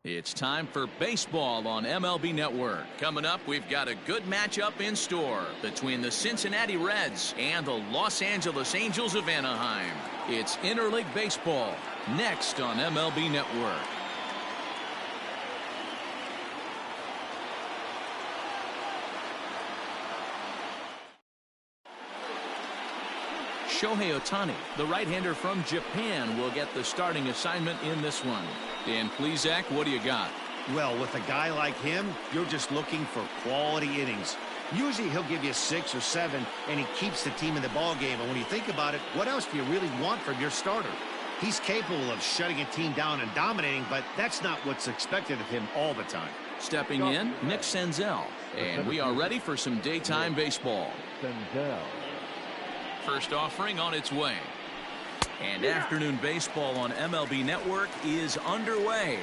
It's time for baseball on MLB Network. Coming up, we've got a good matchup in store between the Cincinnati Reds and the Los Angeles Angels of Anaheim. It's Interleague Baseball, next on MLB Network. Shohei Ohtani, the right-hander from Japan, will get the starting assignment in this one. Dan Plesac, what do you got? Well, with a guy like him, you're just looking for quality innings. Usually he'll give you 6 or 7, and he keeps the team in the ball game. And when you think about it, what else do you really want from your starter? He's capable of shutting a team down and dominating, but that's not what's expected of him all the time. Stepping in, Nick Senzel. And we are ready for some daytime baseball. First offering on its way. And afternoon baseball on MLB Network is underway.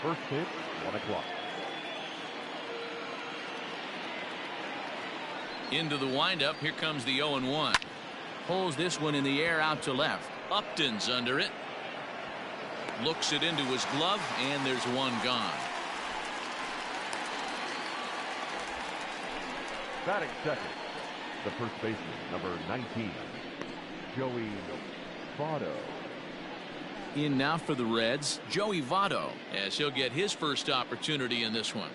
First pitch, 1 o'clock. Into the windup, here comes the 0-1. Pulls this one in the air out to left. Upton's under it. Looks it into his glove, and there's one gone. Batting second, the first baseman, number 19, Joey Votto. In now for the Reds, Joey Votto, as he'll get his first opportunity in this one.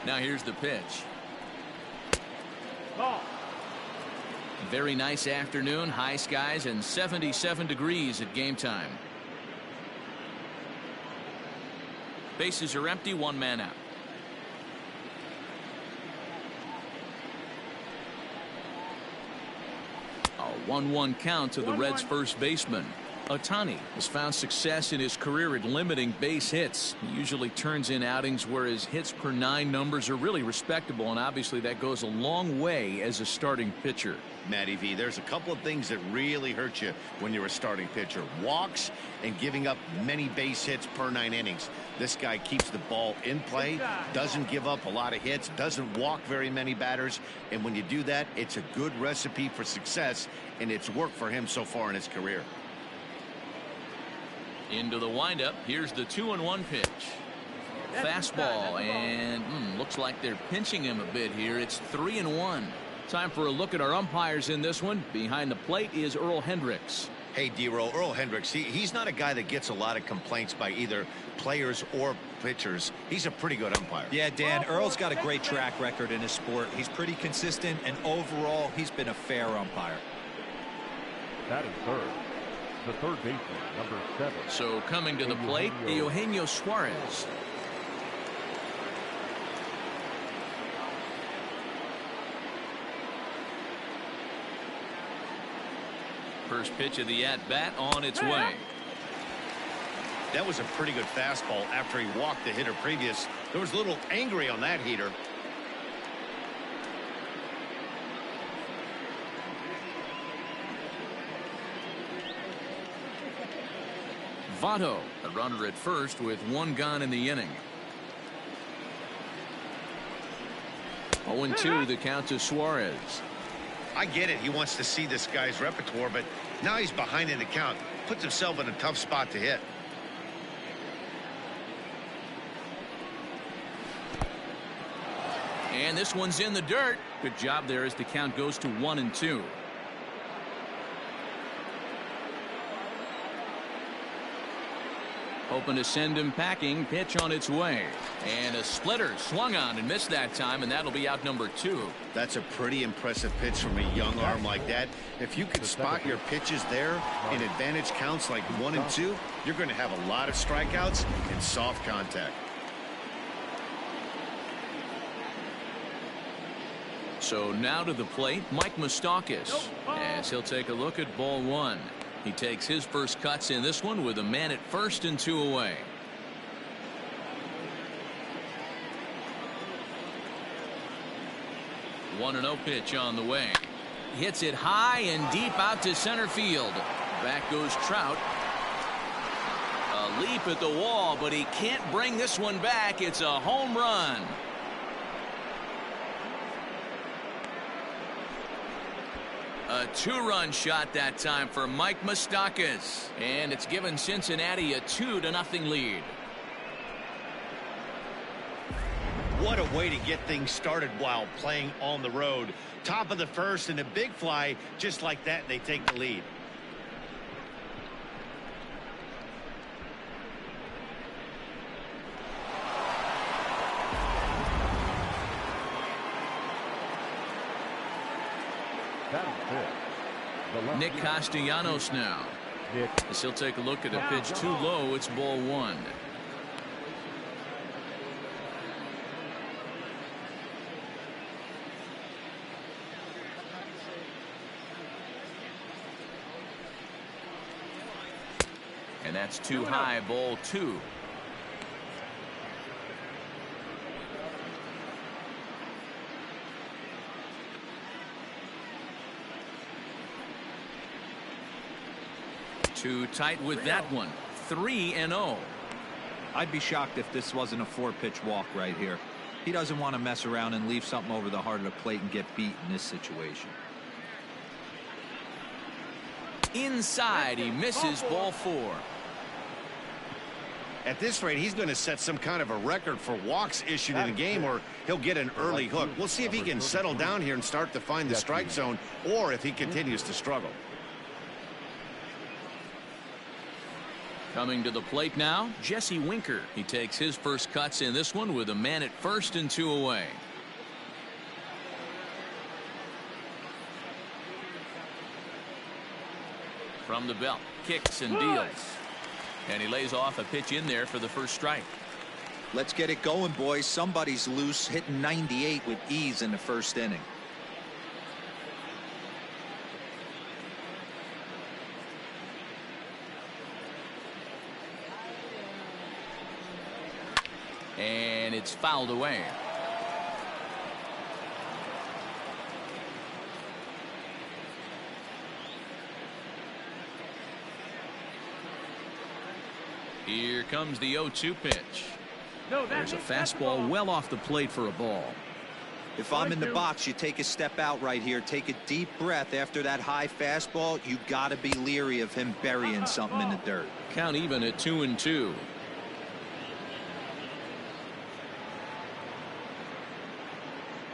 Now here's the pitch. Very nice afternoon, high skies and 77 degrees at game time. Bases are empty, one man out. A 1-1 count to the Reds' first baseman. Ohtani has found success in his career at limiting base hits. He usually turns in outings where his hits per 9 numbers are really respectable, and obviously that goes a long way as a starting pitcher. Matty V, there's a couple of things that really hurt you when you're a starting pitcher. Walks and giving up many base hits per 9 innings. This guy keeps the ball in play, doesn't give up a lot of hits, doesn't walk very many batters, and when you do that, it's a good recipe for success, and it's worked for him so far in his career. Into the windup, here's the 2-1 pitch. Fastball, and looks like they're pinching him a bit here. It's 3-1. Time for a look at our umpires in this one. Behind the plate is Earl Hendricks. Hey, D-Roll, Earl Hendricks, he's not a guy that gets a lot of complaints by either players or pitchers. He's a pretty good umpire. Yeah, Dan, Earl's got a great track record in his sport. He's pretty consistent, and overall, he's been a fair umpire. That is third. The third baseman, number 7. So coming to the plate, Eugenio Suarez. First pitch of the at-bat on its way. That was a pretty good fastball after he walked the hitter previous. There was a little angry on that heater. Votto, a runner at first with 1 gone in the inning. 0-2 the count to Suarez. I get it. He wants to see this guy's repertoire, but now he's behind in the count. Puts himself in a tough spot to hit. And this one's in the dirt. Good job there as the count goes to 1-2. Hoping to send him packing. Pitch on its way. And a splitter swung on and missed that time, and that'll be out number 2. That's a pretty impressive pitch from a young arm like that. If you could spot your pitches there in advantage counts like 1 and 2, you're going to have a lot of strikeouts and soft contact. So now to the plate, Mike Moustakas, as he'll take a look at ball 1. He takes his first cuts in this one with a man at first and 2 away. 1-0 pitch on the way. Hits it high and deep out to center field. Back goes Trout. A leap at the wall, but he can't bring this one back. It's a home run. A 2-run shot that time for Mike Moustakas. And it's given Cincinnati a 2-0 lead. What a way to get things started while playing on the road. Top of the first and a big fly. Just like that, they take the lead. Nick Castellanos now. As he'll take a look at a pitch too low. It's ball 1. And that's too high. Ball 2. Too tight with that one. 3-0. I'd be shocked if this wasn't a 4-pitch walk right here. He doesn't want to mess around and leave something over the heart of the plate and get beat in this situation. Inside, he misses. Ball 4. At this rate, he's going to set some kind of a record for walks issued in a game, or he'll get an early hook. We'll see if he can settle down here and start to find the strike zone, or if he continues to struggle. Coming to the plate now, Jesse Winker. He takes his first cuts in this one with a man at first and 2 away. From the belt, kicks and deals. And he lays off a pitch in there for the first strike. Let's get it going, boys. Somebody's loose, hitting 98 with ease in the first inning. And it's fouled away. Here comes the 0-2 pitch. There's a fastball well off the plate for a ball. If I'm in the box, you take a step out right here. Take a deep breath after that high fastball. You got to be leery of him burying something in the dirt. Count even at 2-2.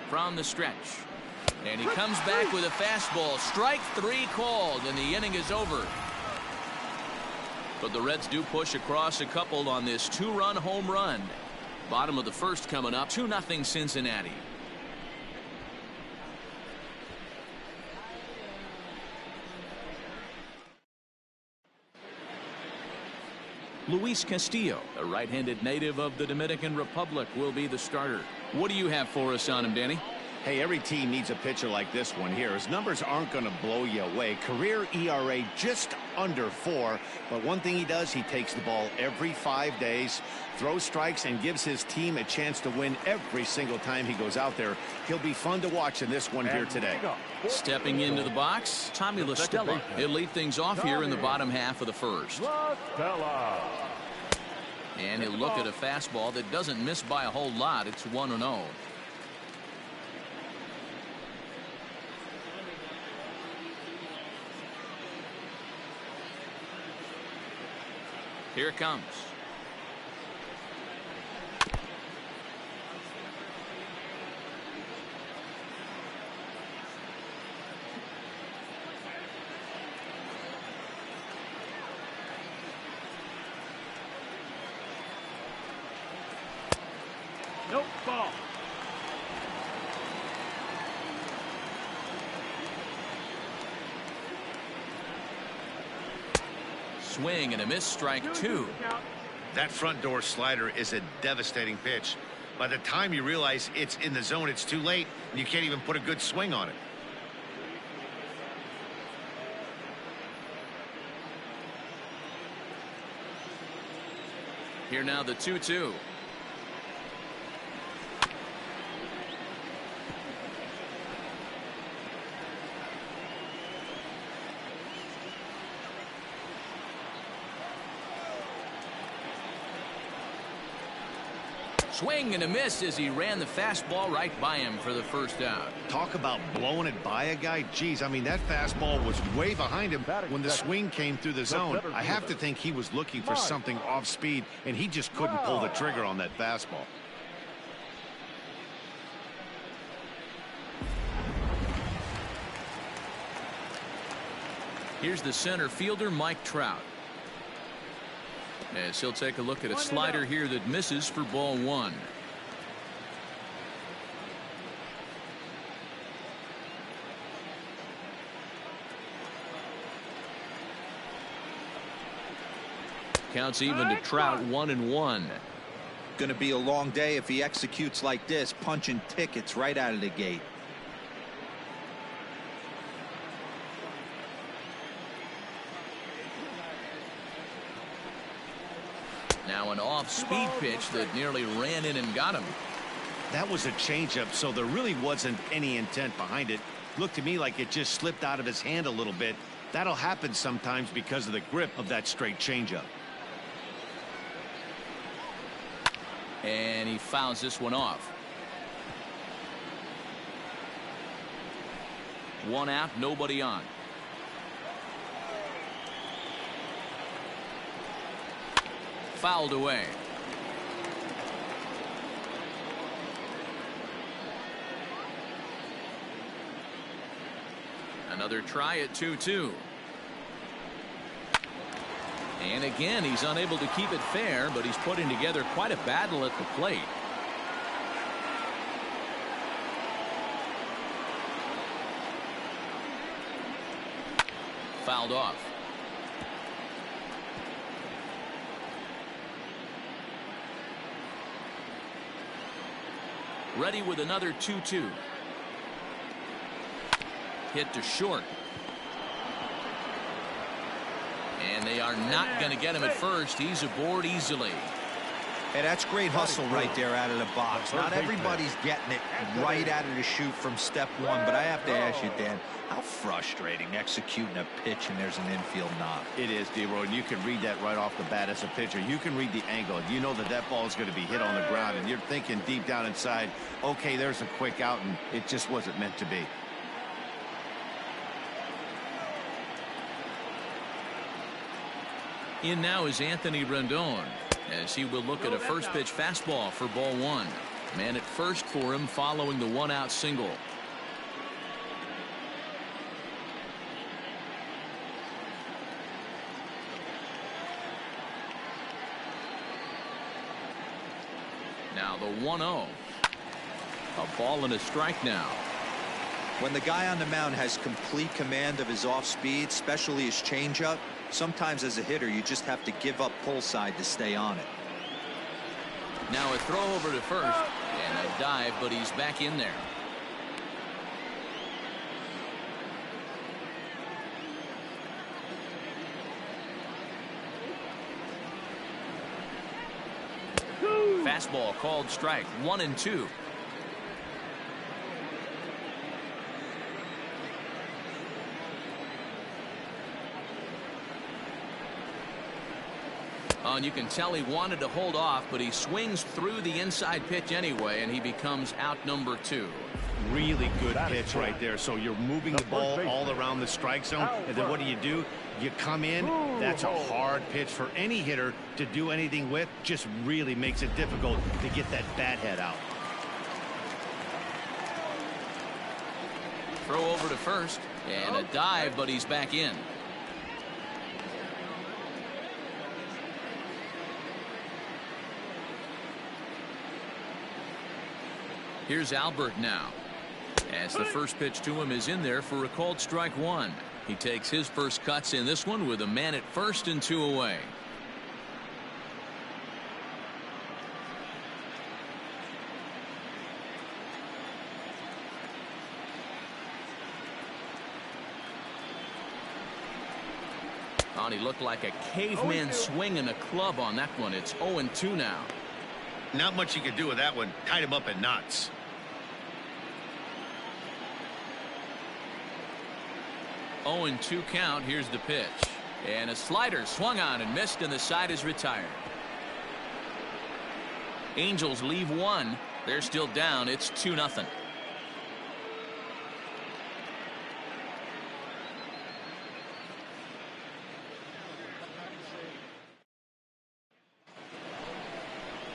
From the stretch. And he comes back with a fastball. Strike 3 called, and the inning is over. But the Reds do push across a couple on this 2-run home run. Bottom of the first coming up. 2-0 Cincinnati. Luis Castillo, a right-handed native of the Dominican Republic, will be the starter. What do you have for us on him, Danny? Hey, every team needs a pitcher like this one here. His numbers aren't going to blow you away. Career ERA just under 4. But one thing he does, he takes the ball every 5 days, throws strikes, and gives his team a chance to win every single time he goes out there. He'll be fun to watch in this one here today. Stepping into the box, Tommy La Stella. He'll lead things off here in the bottom half of the first. And he'll look at a fastball that doesn't miss by a whole lot. It's 1-0. Here it comes. Nope, ball. Swing and a miss, strike 2. That front door slider is a devastating pitch. By the time you realize it's in the zone, it's too late, and you can't even put a good swing on it. Here now the 2-2. Swing and a miss as he ran the fastball right by him for the first out. Talk about blowing it by a guy. Geez, I mean, that fastball was way behind him when the swing came through the zone. I have to think he was looking for something off speed, and he just couldn't pull the trigger on that fastball. Here's the center fielder, Mike Trout. As he'll take a look at a slider here that misses for ball one. Counts even to Trout, 1-1. Going to be a long day if he executes like this, punching tickets right out of the gate. Now an off-speed pitch that nearly ran in and got him. That was a changeup, so there really wasn't any intent behind it. Looked to me like it just slipped out of his hand a little bit. That'll happen sometimes because of the grip of that straight changeup. And he fouls this one off. One out, nobody on. Fouled away. Another try at 2-2. And again, he's unable to keep it fair, but he's putting together quite a battle at the plate. Fouled off. Ready with another 2-2. Hit to short. And they are not going to get him at first. He's aboard easily. Hey, that's great hustle right there out of the box. Not everybody's getting it right out of the chute from step one, but I have to ask you, Dan, how frustrating executing a pitch and there's an infield knock. It is, D-Roy, and you can read that right off the bat as a pitcher. You can read the angle. You know that that ball is going to be hit on the ground, and you're thinking deep down inside, okay, there's a quick out, and it just wasn't meant to be. In now is Anthony Rendon, as he will look at a first pitch fastball for ball one. Man at first for him following the one-out single. Now the 1-0. A ball and a strike now. When the guy on the mound has complete command of his off speed, especially his changeup, sometimes as a hitter you just have to give up pull side to stay on it. Now a throw over to first and a dive, but he's back in there. Fastball called strike, 1-2. And you can tell he wanted to hold off, but he swings through the inside pitch anyway, and he becomes out number 2. Really good pitch right there. So you're moving the ball all around the strike zone, and then what do? You come in. That's a hard pitch for any hitter to do anything with. Just really makes it difficult to get that bat head out. Throw over to first and a dive, but he's back in. Here's Albert now, as the first pitch to him is in there for a called strike 1. He takes his first cuts in this one with a man at first and 2 away. And he looked like a caveman swinging a club on that one. It's 0-2 now. Not much you could do with that one. Tied him up in knots. 0-2 count. Here's the pitch. And a slider swung on and missed, and the side is retired. Angels leave one. They're still down. It's 2-0.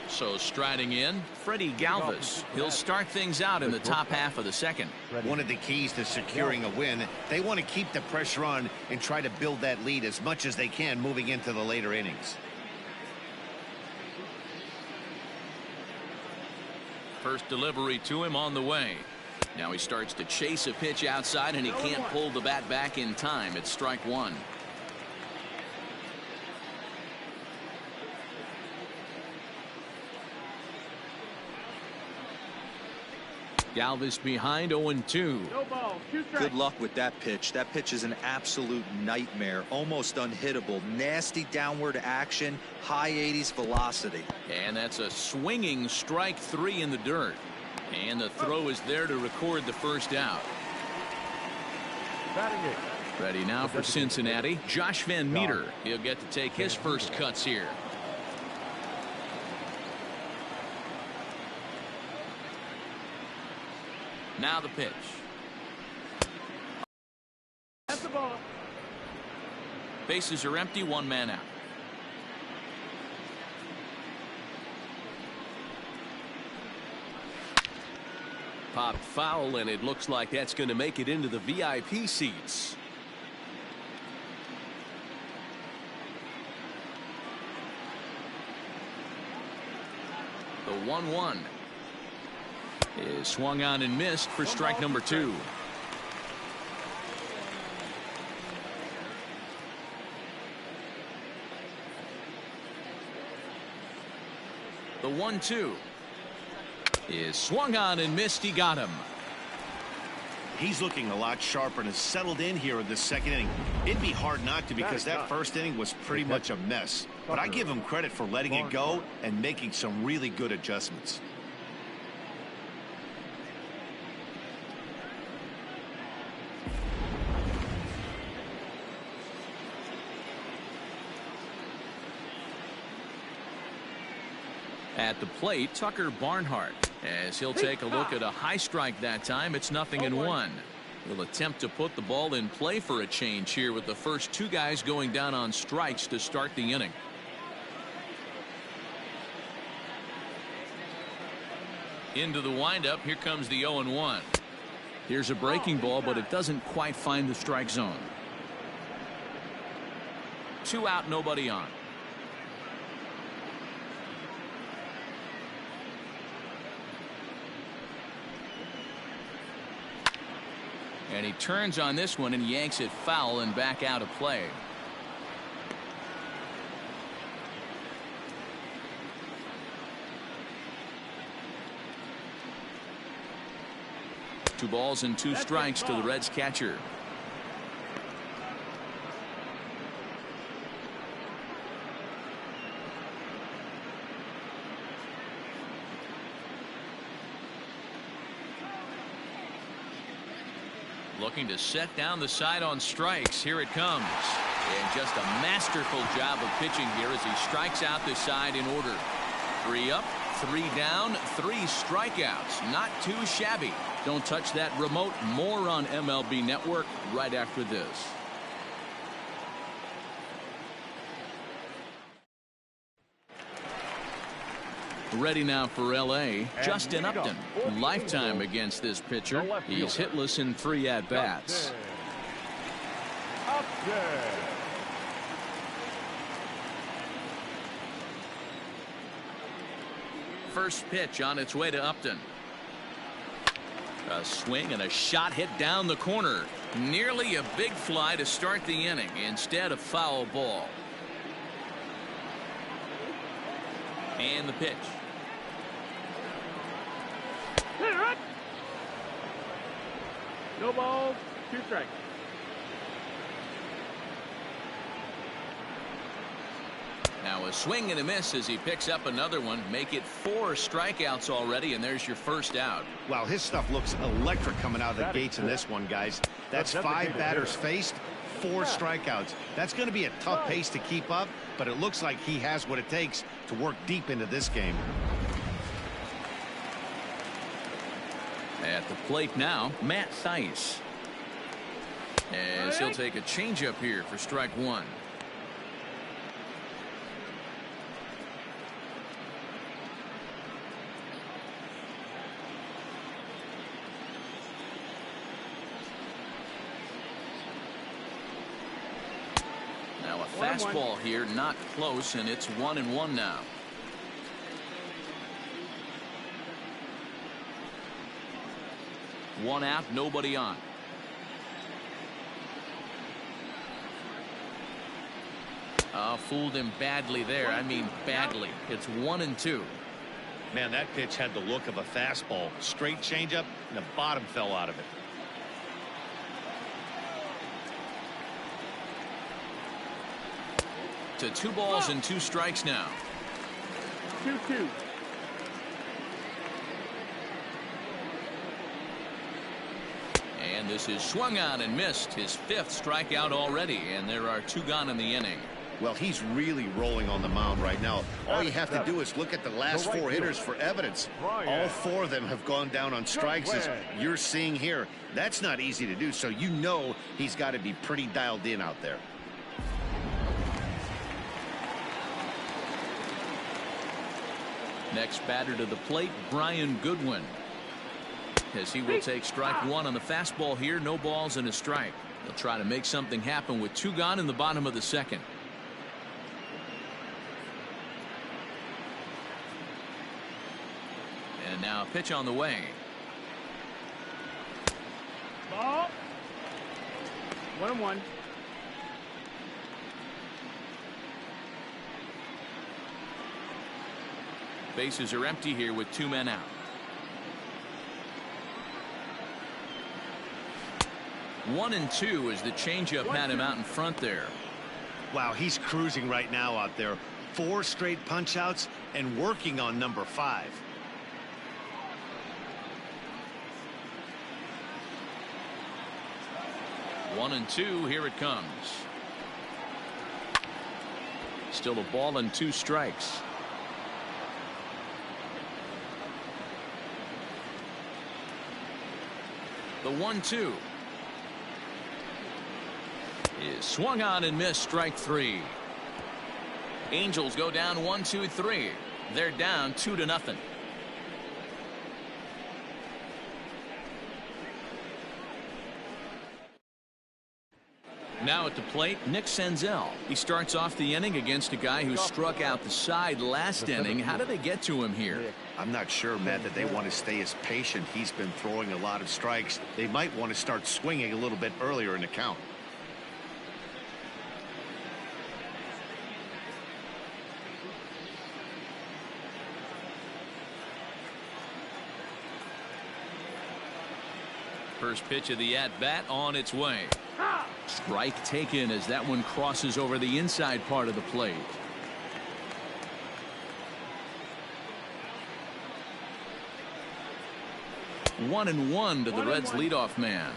So striding in, Freddie Galvis. He'll start things out in the top half of the second. One of the keys to securing a win, they want to keep the pressure on and try to build that lead as much as they can moving into the later innings. First delivery to him on the way. Now he starts to chase a pitch outside, and he can't pull the bat back in time. It's strike one. Galvis behind 0-2. Good luck with that pitch. That pitch is an absolute nightmare. Almost unhittable. Nasty downward action. High 80s velocity. And that's a swinging strike three in the dirt. And the throw is there to record the first out. Ready now for Cincinnati, Josh Van Meter. He'll get to take his first cuts here. Now the pitch. That's the ball. Bases are empty, one man out. Popped foul, and it looks like that's going to make it into the VIP seats. The 1-1 is swung on and missed for strike number 2. The 1-2 is swung on and missed. He got him. He's looking a lot sharper and has settled in here in the second inning. It'd be hard not to, because that first inning was pretty much a mess. But I give him credit for letting it go and making some really good adjustments. At the plate, Tucker Barnhart, as he'll take a look at a high strike that time. It's 0-1. He'll attempt to put the ball in play for a change here with the first two guys going down on strikes to start the inning. Into the windup. Here comes the 0-1. Here's a breaking ball, but it doesn't quite find the strike zone. 2 out, nobody on. And he turns on this one and yanks it foul and back out of play. Two balls and two strikes to the Reds catcher. Looking to set down the side on strikes. Here it comes. And just a masterful job of pitching here as he strikes out the side in order. 3 up, 3 down, 3 strikeouts. Not too shabby. Don't touch that remote. More on MLB Network right after this. Ready now for L.A. Justin Upton. Lifetime against this pitcher. He's hitless in 3 at-bats. First pitch on its way to Upton. A swing and a shot hit down the corner. Nearly a big fly to start the inning. Instead, a foul ball. And the pitch. No balls, 2 strikes. Now a swing and a miss as he picks up another one. Make it 4 strikeouts already, and there's your first out. Wow, his stuff looks electric coming out of the gates in this one, guys. That's 5 batters faced, 4 strikeouts. That's going to be a tough pace to keep up, but it looks like he has what it takes to work deep into this game. At the plate now, Matt Thaiss. As he'll take a changeup here for strike one. Now a fastball here, not close, and it's 1-1 now. One out, nobody on. Fooled him badly there. I mean badly. It's 1-2. Man, that pitch had the look of a fastball. Straight changeup, and the bottom fell out of it. To 2 balls and 2 strikes now. 2-2. And this is swung on and missed. His 5th strikeout already, and there are 2 gone in the inning. Well, he's really rolling on the mound right now. All you have to do is look at the last 4 hitters for evidence. All 4 of them have gone down on strikes, as you're seeing here. That's not easy to do, so you know he's got to be pretty dialed in out there. Next batter to the plate, Brian Goodwin. As he will take strike one on the fastball here, no balls and a strike. He'll try to make something happen with 2 gone in the bottom of the 2nd. And now a pitch on the way. Ball. 1-1. Bases are empty here with 2 men out. 1-2 as the changeup had him out in front there. Wow, he's cruising right now out there. 4 straight punch outs and working on number 5. One and 2, here it comes. Still a ball and 2 strikes. The 1-2 is swung on and missed. Strike 3. Angels go down 1-2-3. They're down 2-0. Now at the plate, Nick Senzel. He starts off the inning against a guy who struck out the side last inning. How did they get to him here? I'm not sure, Matt, that they want to stay as patient. He's been throwing a lot of strikes. They might want to start swinging a little bit earlier in the count. First pitch of the at-bat on its way. Strike taken as that one crosses over the inside part of the plate. One and one to the Reds leadoff man.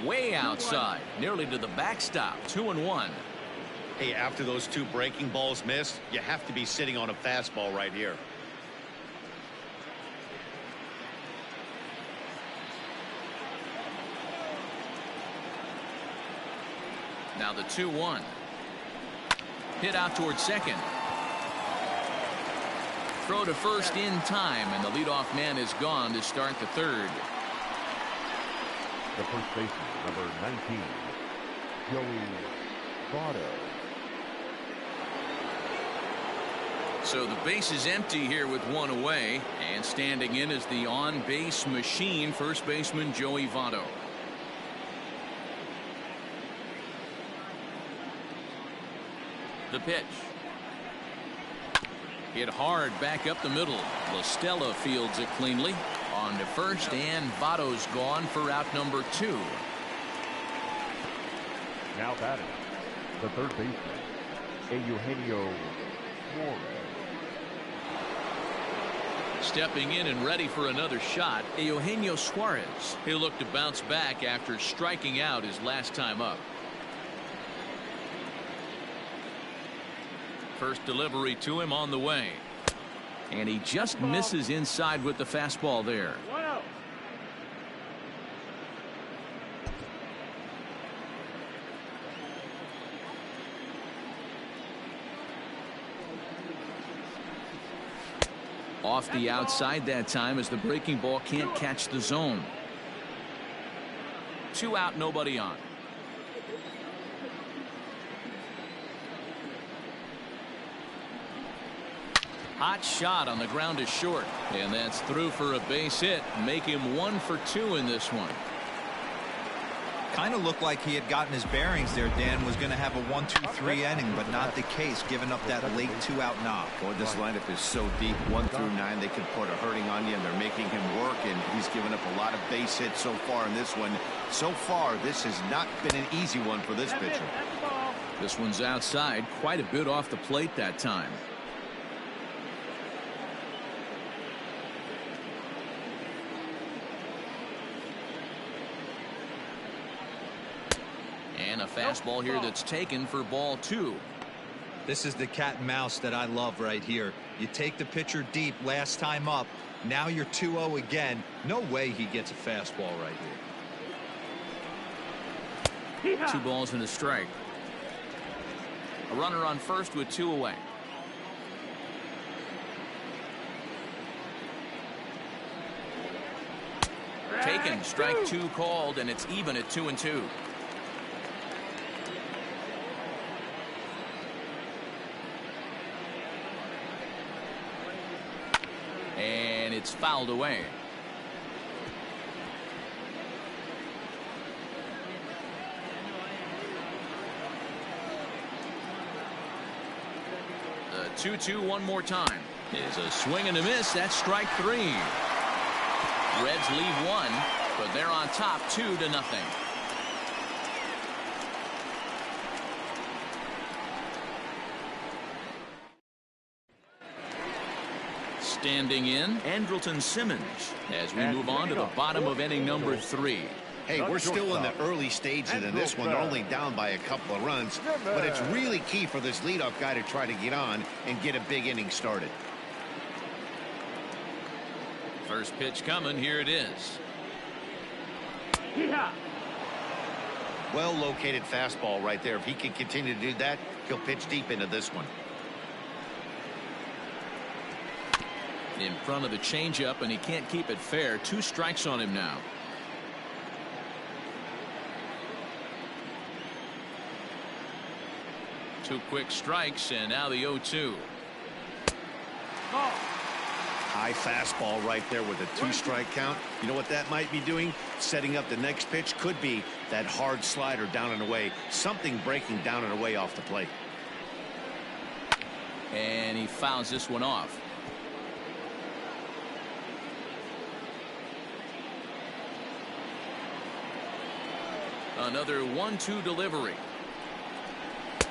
Way outside, nearly to the backstop. 2-1. Hey, after those 2 breaking balls missed, you have to be sitting on a fastball right here. Now the 2-1. Hit out towards second. Throw to first in time, and the leadoff man is gone to start the 3rd. The first baseman, number 19, Joey Votto. So the base is empty here with 1 away, and standing in is the on-base machine, first baseman Joey Votto. The pitch. Hit hard back up the middle. LaStella fields it cleanly. On to first, and Votto's gone for out number 2. Now batting, the third baseman, Eugenio Suarez. Stepping in and ready for another shot, Eugenio Suarez. He'll look to bounce back after striking out his last time up. First delivery to him on the way. And he just misses inside with the fastball there. 1 out. Off the outside that time as the breaking ball can't catch the zone. 2 out, nobody on. Hot shot on the ground is short. And that's through for a base hit. Make him 1 for 2 in this one. Kind of looked like he had gotten his bearings there, Dan. Was going to have a 1-2-3 inning, but not the case, giving up that late 2-out knock. Boy, this lineup is so deep. 1 through 9, they could put a hurting on you, and they're making him work, and he's given up a lot of base hits so far in this one. So far, this has not been an easy one for this pitcher. This one's outside, quite a bit off the plate that time. And a fastball here that's taken for ball 2. This is the cat and mouse that I love right here. You take the pitcher deep last time up. Now you're 2-0 again. No way he gets a fastball right here. 2 balls and a strike. A runner on first with 2 away. Taken, strike 2 called, and it's even at 2-2. And it's fouled away. The 2-2 one more time. Is a swing and a miss. That's strike 3. Reds leave 1, but they're on top 2-0. Standing in, Andrelton Simmons, as we move on to the bottom of inning number 3. Hey, we're still in the early stages in this one. They're only down by a couple of runs, but it's really key for this leadoff guy to try to get on and get a big inning started. First pitch coming. Here it is. Well located fastball right there. If he can continue to do that, he'll pitch deep into this one. In front of the changeup, and he can't keep it fair. 2 strikes on him now. Two quick strikes, and now the 0-2. High fastball right there with a 2-strike count. You know what that might be doing? Setting up the next pitch. Could be that hard slider down and away. Something breaking down and away off the plate. And he fouls this one off. Another 1-2 delivery.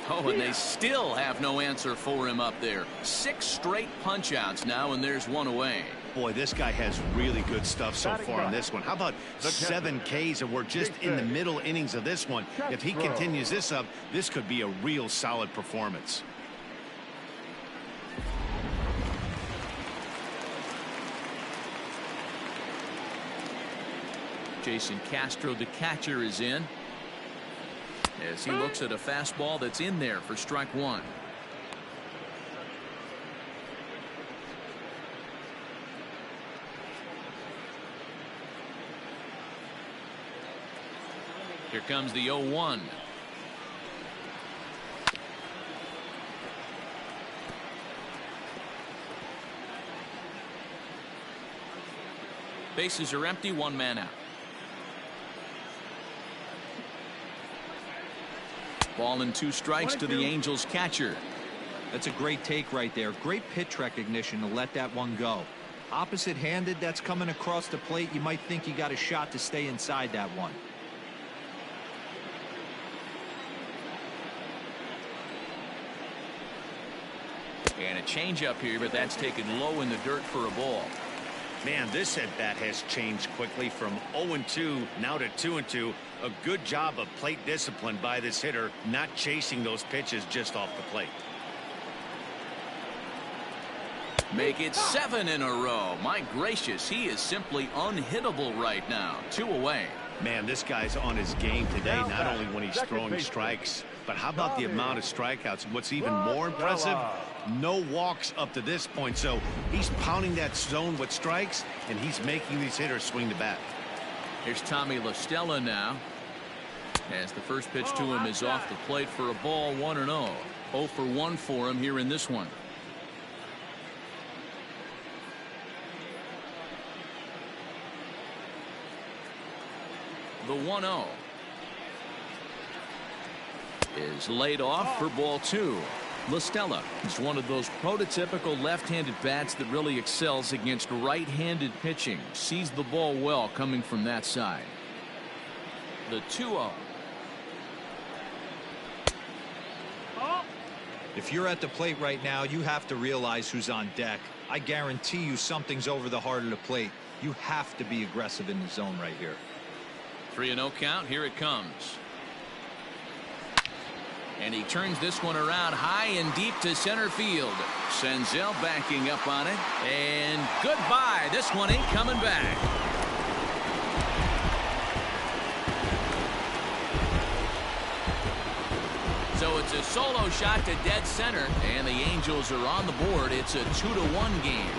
Oh, and they still have no answer for him up there. 6 straight punch outs now, and there's 1 away. Boy, this guy has really good stuff so far in this one. How about 7 Ks, and we're just in the middle innings of this one. If he continues this up, this could be a real solid performance. Jason Castro, the catcher, is in as he looks at a fastball that's in there for strike 1. Here comes the 0-1. Bases are empty, 1 man out. Ball and 2 strikes to the Angels catcher. That's a great take right there. Great pitch recognition to let that one go. Opposite handed, that's coming across the plate. You might think you got a shot to stay inside that one. And a changeup here, but that's taken low in the dirt for a ball. Man, this at-bat has changed quickly from 0-2 now to 2-2. A good job of plate discipline by this hitter, not chasing those pitches just off the plate. Make it 7 in a row. My gracious, he is simply unhittable right now. 2 away. Man, this guy's on his game today, not only when he's throwing strikes, but how about the amount of strikeouts? What's even more impressive, no walks up to this point. So he's pounding that zone with strikes, and he's making these hitters swing the bat. Here's Tommy La Stella now, as the first pitch to him is off the plate for a ball. 1-0. 0 for 1 for him here in this one. The 1-0 is laid off for ball 2. La Stella is one of those prototypical left-handed bats that really excels against right-handed pitching. Sees the ball well coming from that side. The 2-0. If you're at the plate right now, you have to realize who's on deck. I guarantee you something's over the heart of the plate. You have to be aggressive in the zone right here. 3-0 count. Here it comes. And he turns this one around high and deep to center field. Senzel backing up on it. And goodbye. This one ain't coming back. So it's a solo shot to dead center. And the Angels are on the board. It's a 2-1 game.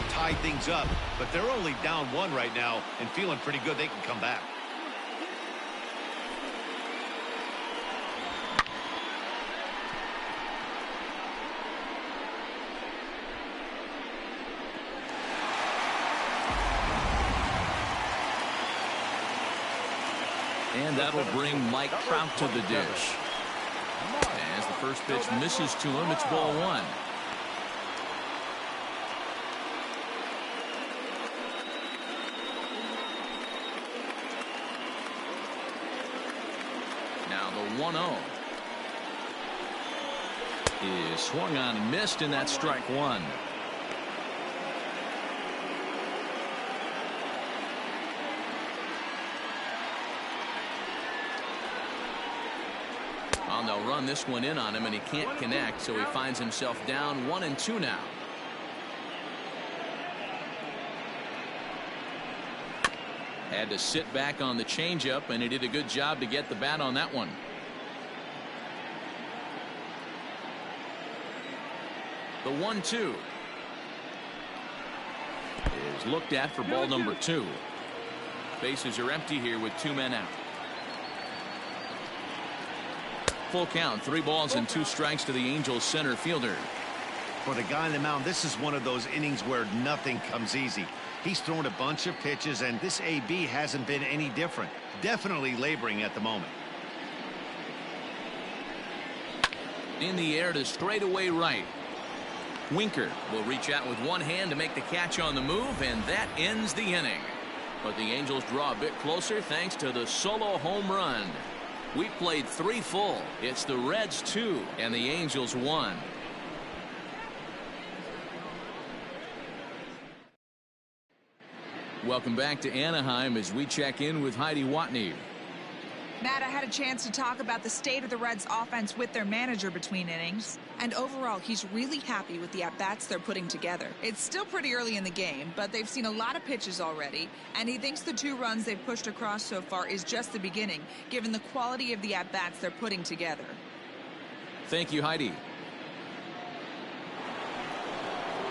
Tie things up, but they're only down 1 right now and feeling pretty good they can come back. And that'll bring Mike Trout to the dish. As the first pitch misses to him, it's ball 1. Now the 1-0 is swung on and missed, and that's strike 1. And they'll run this one in on him, and he can't connect, so he finds himself down 1-2 now. Had to sit back on the changeup, and he did a good job to get the bat on that one. The 1-2 is looked at for ball number 2. Bases are empty here with 2 men out. Full count, 3 balls and 2 strikes to the Angels center fielder. For the guy on the mound, this is one of those innings where nothing comes easy. He's thrown a bunch of pitches, and this AB hasn't been any different. Definitely laboring at the moment. In the air to straightaway right. Winker will reach out with one hand to make the catch on the move, and that ends the inning. But the Angels draw a bit closer thanks to the solo home run. We played 3 full. It's the Reds 2 and the Angels 1. Welcome back to Anaheim as we check in with Heidi Watney. Matt, I had a chance to talk about the state of the Reds offense with their manager between innings. And overall, he's really happy with the at-bats they're putting together. It's still pretty early in the game, but they've seen a lot of pitches already. And he thinks the 2 runs they've pushed across so far is just the beginning, given the quality of the at-bats they're putting together. Thank you, Heidi.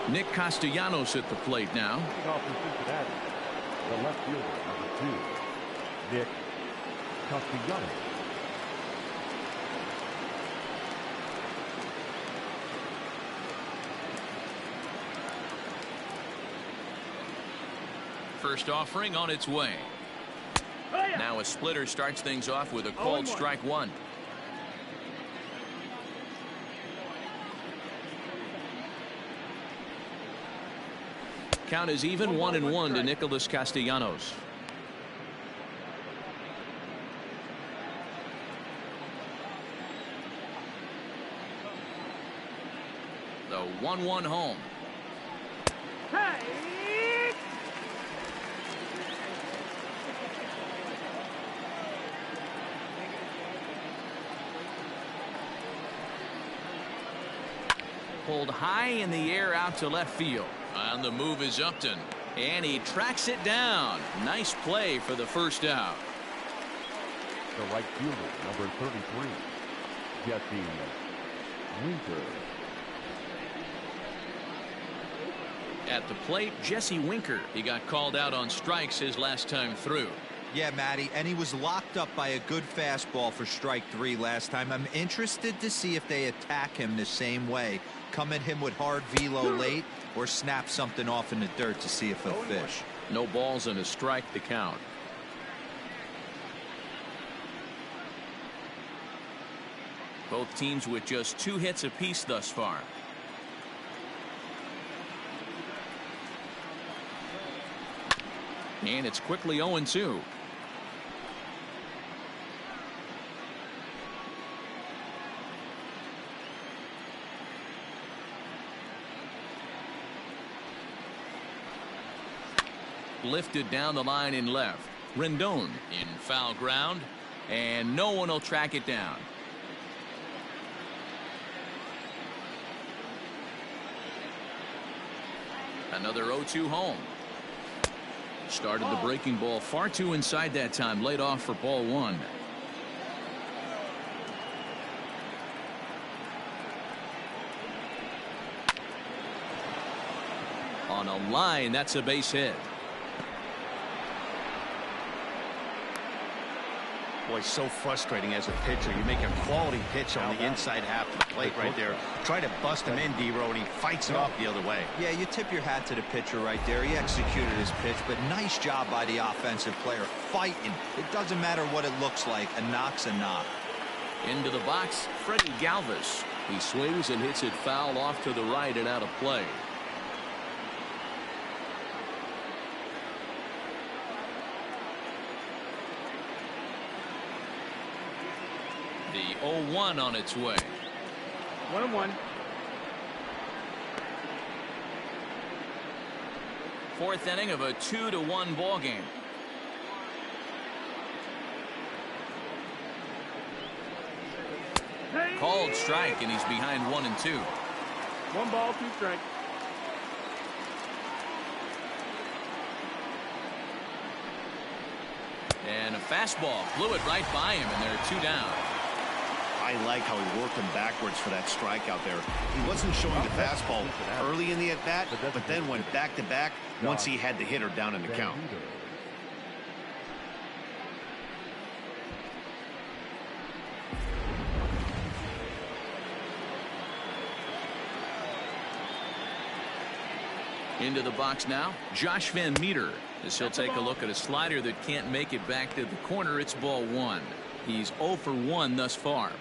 Nick Castellanos at the plate now. The left fielder, number 2, Nick Castellanos. First offering on its way. Now a splitter starts things off with a called strike 1. Count is even 1-1 to Nicholas Castellanos. The 1-1 home. pulled high in the air out to left field. On the move is Upton, and he tracks it down. Nice play for the first out. The right fielder, number 33, Jesse Winker. At the plate, Jesse Winker. He got called out on strikes his last time through. Yeah, Matty, and he was locked up by a good fastball for strike 3 last time. I'm interested to see if they attack him the same way. Come at him with hard velo late or snap something off in the dirt to see if he'll fish. No balls and a strike to count. Both teams with just 2 hits apiece thus far. And it's quickly 0-2. Lifted down the line in left. Rendon in foul ground, and no one will track it down. Another 0-2 home. Started the breaking ball far too inside that time. Laid off for ball 1. On a line, that's a base hit. Boy, so frustrating as a pitcher. You make a quality pitch on the inside half of the plate right there. Try to bust him in, D-Row, and he fights it off the other way. Yeah, you tip your hat to the pitcher right there. He executed his pitch, but nice job by the offensive player fighting. It doesn't matter what it looks like. A knock's a knock. Into the box, Freddie Galvis. He swings and hits it foul off to the right and out of play. The 0-1 on its way. 1-1. Fourth inning of a 2-1 ball game. Called strike, and he's behind 1-2. 1 ball, 2 strikes. And a fastball blew it right by him, and they're 2 down. I like how he worked him backwards for that strikeout there. He wasn't showing the fastball early in the at-bat, but then went back-to-back once he had the hitter down in the count. Into the box now, Josh Van Meter, as he'll take a look at a slider that can't make it back to the corner. It's ball 1. He's 0 for 1 thus far.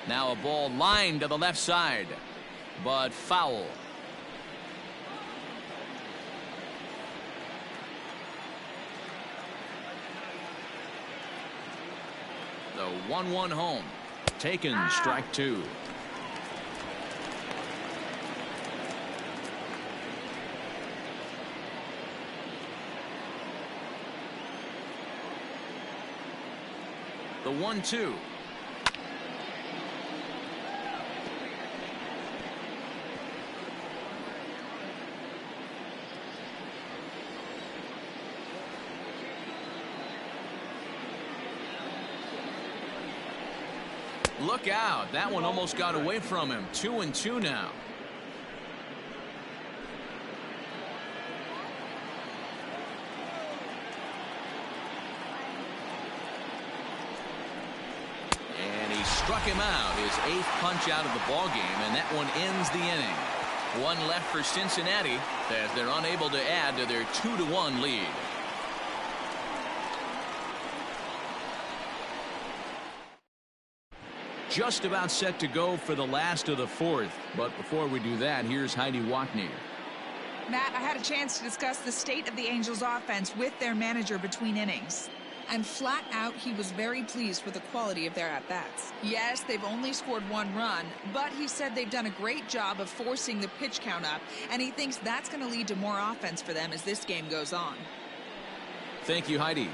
Now a ball lined to the left side, but foul. The 1-1 home. Taken, strike 2. The 1-2. Look out. That one almost got away from him. 2-2 now. And he struck him out. His 8th punch out of the ball game, and that one ends the inning. 1 left for Cincinnati as they're unable to add to their 2-1 lead. Just about set to go for the last of the 4th. But before we do that, here's Heidi Watney. Matt, I had a chance to discuss the state of the Angels offense with their manager between innings. And flat out, he was very pleased with the quality of their at-bats. Yes, they've only scored 1 run, but he said they've done a great job of forcing the pitch count up, and he thinks that's going to lead to more offense for them as this game goes on. Thank you, Heidi.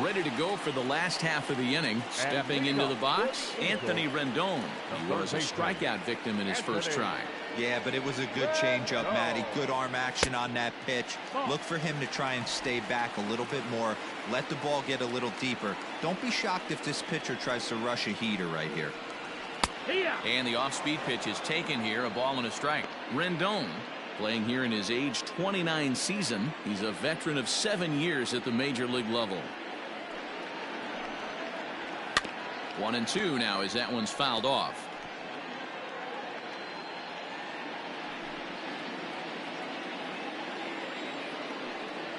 Ready to go for the last half of the inning. Stepping into the box, Anthony Rendon. He was a strikeout victim in his first try. Yeah, but it was a good changeup, Matty. Good arm action on that pitch. Look for him to try and stay back a little bit more. Let the ball get a little deeper. Don't be shocked if this pitcher tries to rush a heater right here. And the off-speed pitch is taken here. A ball and a strike. Rendon playing here in his age 29 season. He's a veteran of 7 years at the major league level. 1-2 now as that one's fouled off.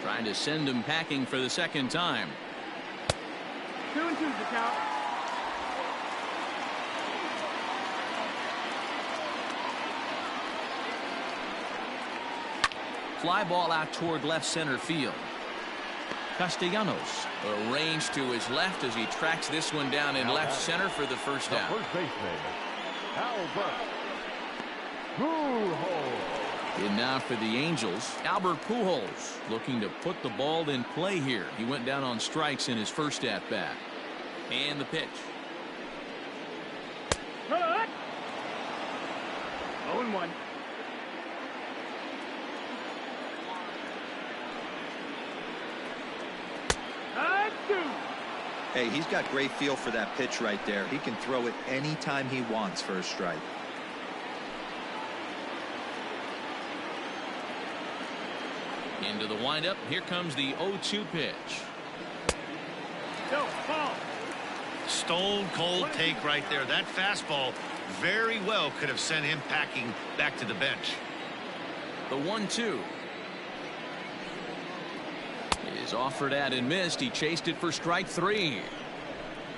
Trying to send him packing for the second time. 2-2 the count. Fly ball out toward left center field. Castellanos arranged to his left as he tracks this one down in left center for the first out. First baseman, Albert Pujols. And now for the Angels, Albert Pujols looking to put the ball in play here. He went down on strikes in his first at bat. And the pitch. Cut. 0-1. Hey, he's got great feel for that pitch right there. He can throw it anytime he wants for a strike. Into the windup. Here comes the 0-2 pitch. Go, ball. Stone cold take right there. That fastball very well could have sent him packing back to the bench. The 1-2 is offered at and missed. He chased it for strike 3.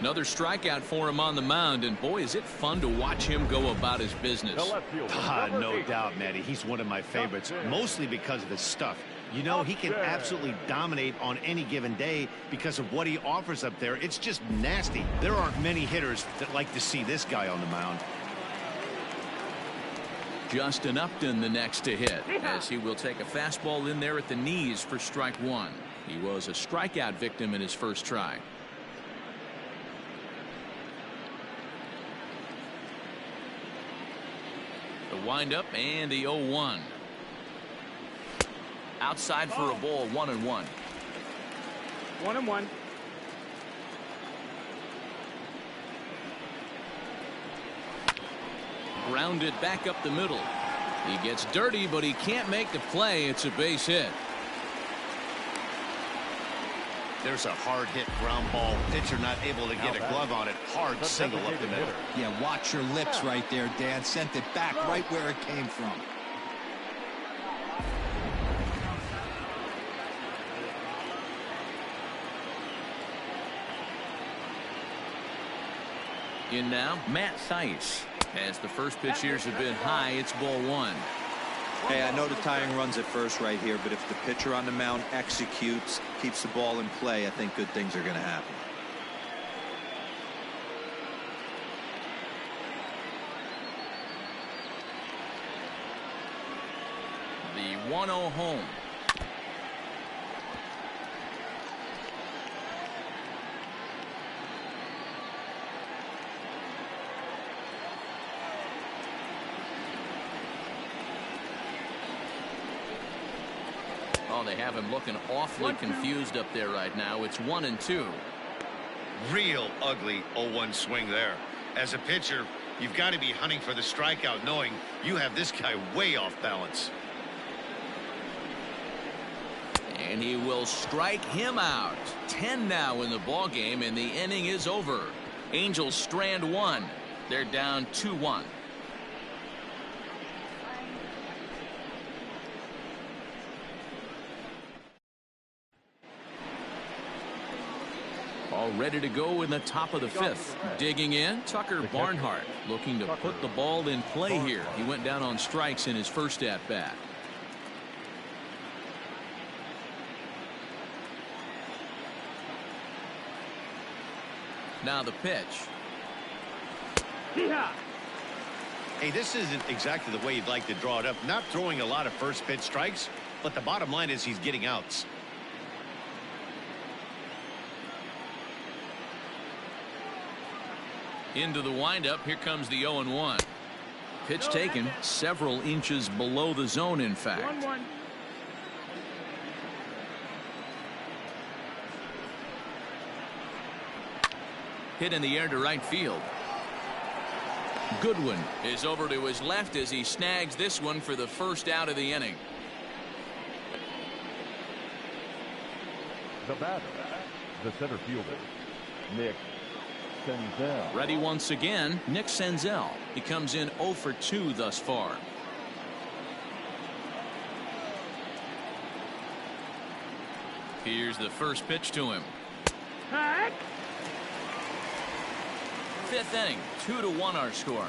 Another strikeout for him on the mound, and boy, is it fun to watch him go about his business. No doubt, Matty. He's one of my favorites, mostly because of his stuff. You know, he can absolutely dominate on any given day because of what he offers up there. It's just nasty. There aren't many hitters that like to see this guy on the mound. Justin Upton the next to hit, as he will take a fastball in there at the knees for strike 1. He was a strikeout victim in his first try. The windup and the 0-1. Outside for a ball, 1-1. 1-1. Grounded back up the middle. He gets dirty, but he can't make the play. It's a base hit. There's a hard hit ground ball. Pitcher not able to get a glove on it. Hard single up the middle. Yeah, watch your lips right there, Dan. Sent it back right where it came from. In now, Matt Thaiss. As the first pitch here's have been high, it's ball 1. Hey, I know the tying runs at first right here, but if the pitcher on the mound executes, keeps the ball in play, I think good things are going to happen. The 1-0 home. Oh, they have him looking awfully confused up there right now. It's 1-2. Real ugly 0-1 swing there. As a pitcher, you've got to be hunting for the strikeout, knowing you have this guy way off balance. And he will strike him out. 10 now in the ball game, and the inning is over. Angels strand 1. They're down 2-1. All ready to go in the top of the 5th. Digging in, Tucker Barnhart looking to put the ball in play here. He went down on strikes in his first at bat. Now the pitch. Yeehaw. Hey, this isn't exactly the way you'd like to draw it up. Not throwing a lot of first pitch strikes, but the bottom line is he's getting outs. Into the windup. Here comes the 0-1. Pitch taken several inches below the zone, in fact. 1-1. Hit in the air to right field. Goodwin is over to his left as he snags this one for the first out of the inning. The batter, the center fielder, Nick Senzel. Ready once again, Nick Senzel. He comes in 0 for 2 thus far. Here's the first pitch to him. Hike. Fifth inning, 2-1 our score.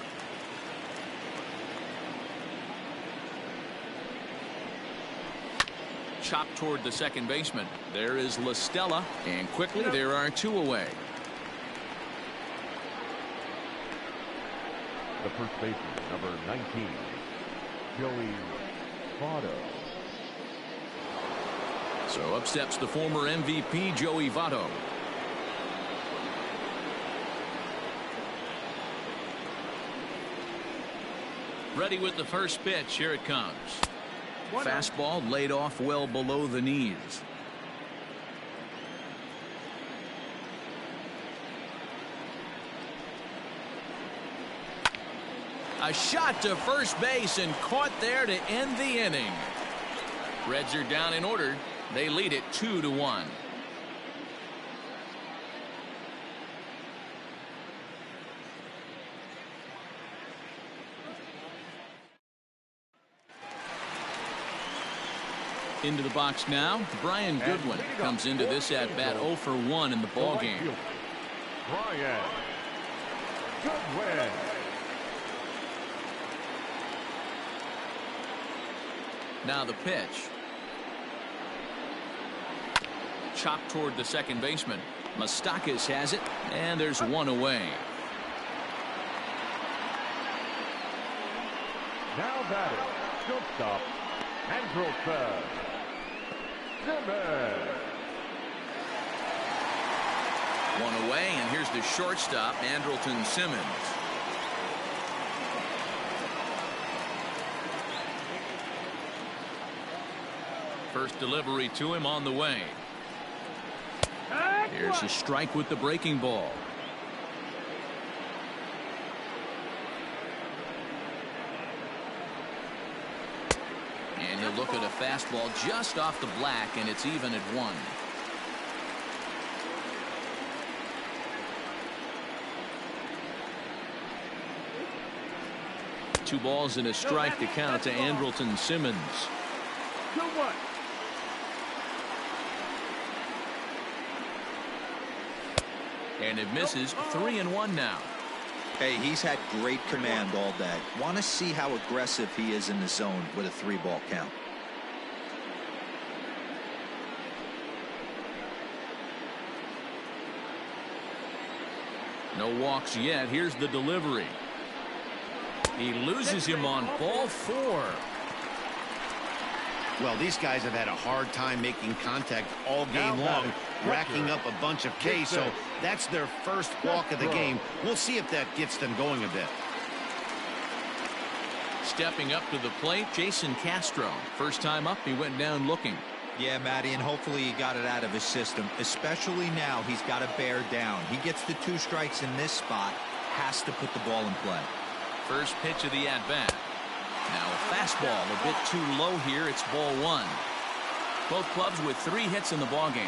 Chopped toward the second baseman. There is La Stella, and quickly there are 2 away. The first baseman, number 19, Joey Votto. So up steps the former MVP, Joey Votto. Ready with the first pitch. Here it comes. Fastball laid off well below the knees. A shot to first base and caught there to end the inning. Reds are down in order. They lead it 2-1. Into the box now, Brian Goodwin comes into this at bat 0 for 1 in the ball game. Brian Goodwin. Now the pitch. Chopped toward the second baseman. Moustakas has it, and there's 1 away. Now batting, shortstop, Andrelton Simmons. 1 away, and here's the shortstop, Andrelton Simmons. First delivery to him on the way. Here's a strike with the breaking ball. And he'll look at a fastball just off the black, and it's even at 1. Two balls and a strike to count to Andrelton Simmons. 2-1. And it misses. 3-1 now. Hey, he's had great command all day. Want to see how aggressive he is in the zone with a 3-ball count. No walks yet. Here's the delivery. He loses him on ball 4. Well, these guys have had a hard time making contact all game long, racking up a bunch of Ks, so that's their first walk of the game. We'll see if that gets them going a bit. Stepping up to the plate, Jason Castro. First time up, he went down looking. Yeah, Matty, and hopefully he got it out of his system, especially now he's got to bear down. He gets the 2 strikes in this spot, has to put the ball in play. First pitch of the at-bat. Now a fastball a bit too low here. It's ball 1. Both clubs with 3 hits in the ball game.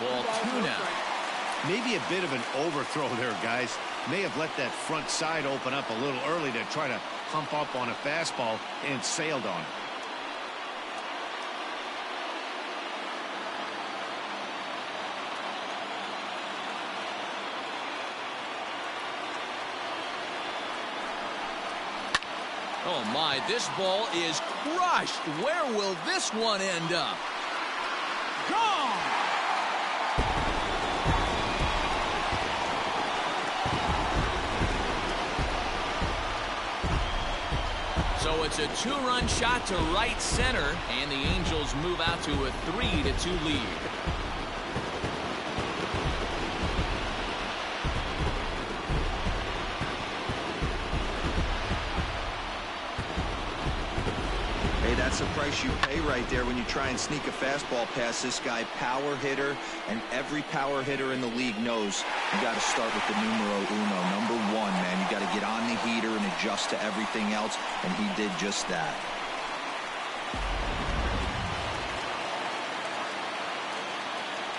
Ball 2 now. Maybe a bit of an overthrow there, guys. May have let that front side open up a little early to try to pump up on a fastball and sailed on it. Oh, my, this ball is crushed. Where will this one end up? Gone! So it's a 2-run shot to right center, and the Angels move out to a 3-2 lead. Hey, that's the price you pay right there when you try and sneak a fastball past this guy. Power hitter, and every power hitter in the league knows you got to start with the numero uno, number 1, man. You got to get on the heater and adjust to everything else, and he did just that.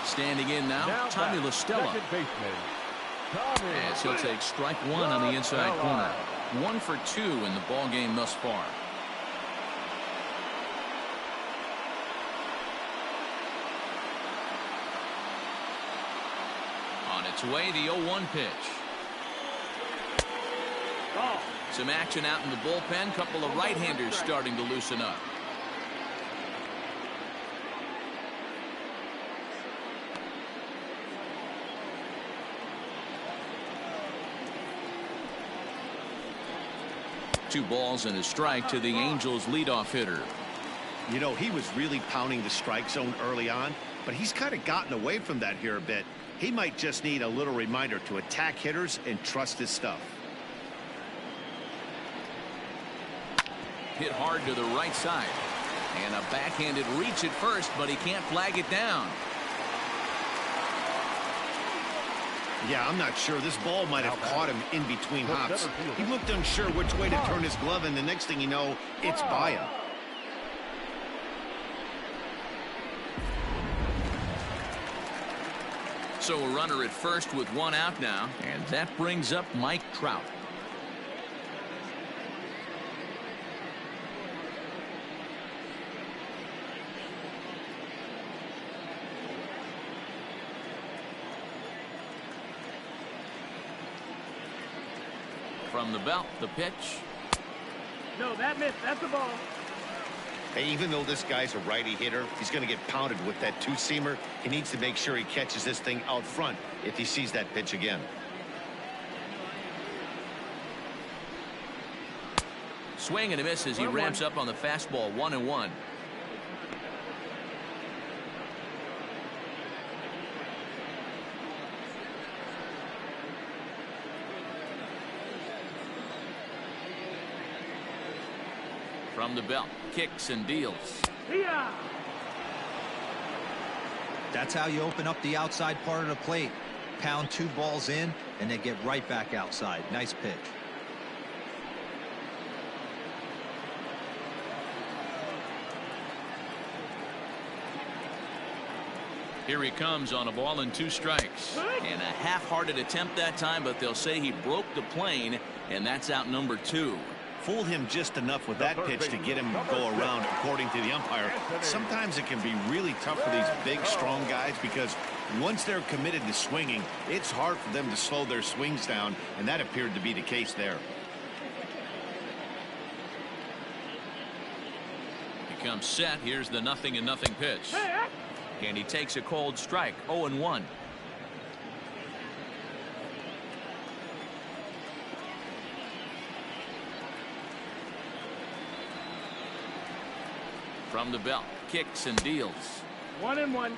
Standing in now Tommy La Stella. As he'll take strike 1 on the inside corner. 1 for 2 in the ball game thus far. On its way, the 0-1 pitch. Some action out in the bullpen. Couple of right-handers starting to loosen up. Two balls and a strike to the Angels leadoff hitter. You know, he was really pounding the strike zone early on, but he's kind of gotten away from that here a bit. He might just need a little reminder to attack hitters and trust his stuff. Hit hard to the right side. And a backhanded reach at first, but he can't flag it down. Yeah, I'm not sure. This ball might have caught him in between hops. He looked unsure which way to turn his glove, and the next thing you know, it's by him. So a runner at first with 1 out now, and that brings up Mike Trout. From the belt, the pitch. No, that missed. That's the ball. Hey, even though this guy's a righty hitter, he's going to get pounded with that 2-seamer. He needs to make sure he catches this thing out front if he sees that pitch again. Swing and a miss as he ramps up on the fastball. 1-1. From the belt, kicks and deals. That's how you open up the outside part of the plate. Pound 2 balls in, and they get right back outside. Nice pitch. Here he comes on a ball and 2 strikes. And a half-hearted attempt that time, but they'll say he broke the plane, and that's out number 2. Fooled him just enough with that pitch to get him to go around, according to the umpire. Sometimes it can be really tough for these big, strong guys because once they're committed to swinging, it's hard for them to slow their swings down, and that appeared to be the case there. He comes set. Here's the 0-0 pitch. And he takes a cold strike. 0-1. From the belt, kicks and deals. 1-1.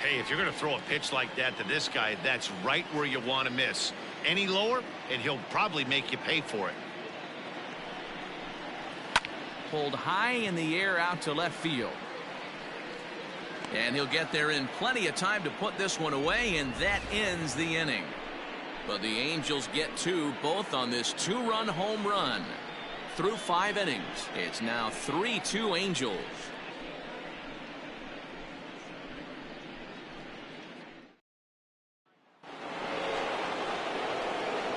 Hey, if you're going to throw a pitch like that to this guy, that's right where you want to miss. Any lower, and he'll probably make you pay for it. Pulled high in the air out to left field. And he'll get there in plenty of time to put this one away, and that ends the inning. But the Angels get 2, both on this 2-run home run. Through 5 innings, it's now 3-2 Angels.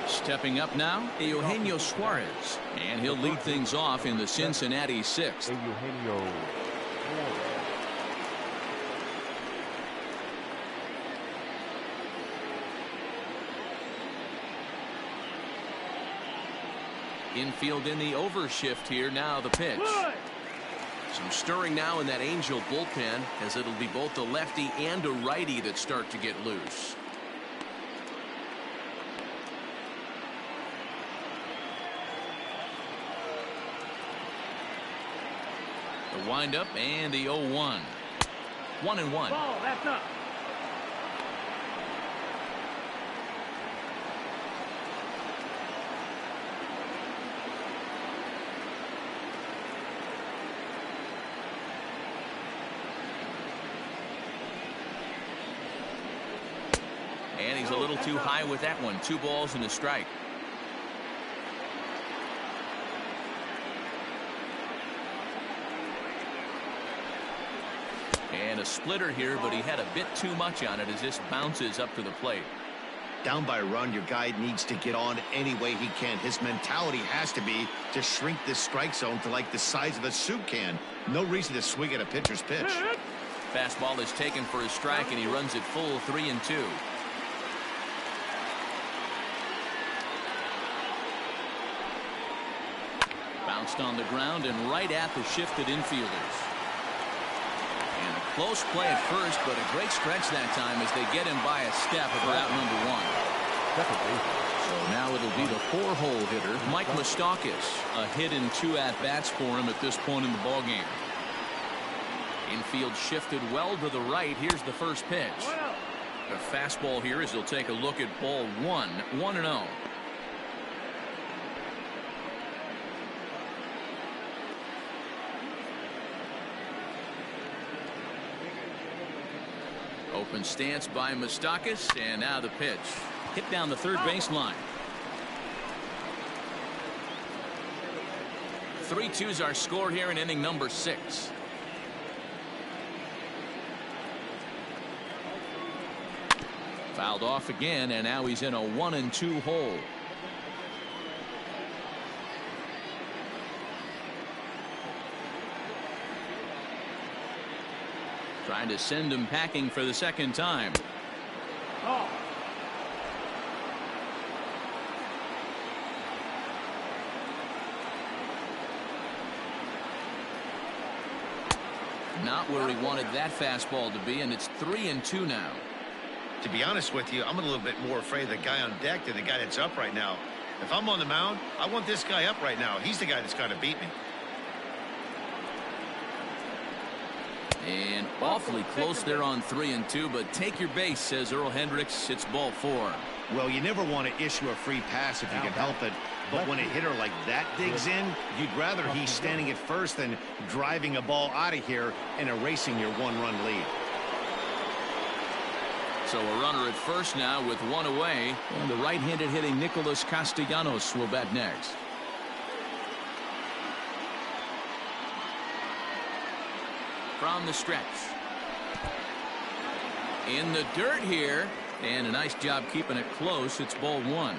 Stepping up now, Eugenio Suarez, and he'll lead things off in the Cincinnati 6th. Eugenio Suarez. Infield in the overshift here. Now the pitch. Good. Some stirring now in that Angel bullpen, as it'll be both a lefty and a righty that start to get loose. The windup and the 0-1. 1-1. Ball, that's up. And he's a little too high with that one. 2 balls and a strike. And a splitter here, but he had a bit too much on it as this bounces up to the plate. Down by a run, your guy needs to get on any way he can. His mentality has to be to shrink this strike zone to like the size of a soup can. No reason to swing at a pitcher's pitch. Fastball is taken for a strike, and he runs it full 3-2. Bounced on the ground and right at the shifted infielders. And a close play at first, but a great stretch that time as they get him by a step about number 1. So now it'll be the 4-hole hitter, Mike Moustakas. A hit in 2 at-bats for him at this point in the ballgame. Infield shifted well to the right. Here's the first pitch. A fastball here as he'll take a look at ball 1. 1-0. Open stance by Moustakas, and now the pitch. Hit down the third baseline. 3-2's our score here in inning number 6. Fouled off again, and now he's in a 1-2 hole. Trying to send him packing for the second time. Oh. Not where he wanted that fastball to be, and it's 3-2 now. To be honest with you, I'm a little bit more afraid of the guy on deck than the guy that's up right now. If I'm on the mound, I want this guy up right now. He's the guy that's got to beat me. And awfully close there on 3-2, but take your base, says Earl Hendricks. It's ball 4. Well, you never want to issue a free pass if you can help it. But when a hitter like that digs in, you'd rather he's standing at first than driving a ball out of here and erasing your 1-run lead. So a runner at first now with 1 away. And the right-handed hitting Nicholas Castellanos will bat next. From the stretch. In the dirt here. And a nice job keeping it close. It's ball 1.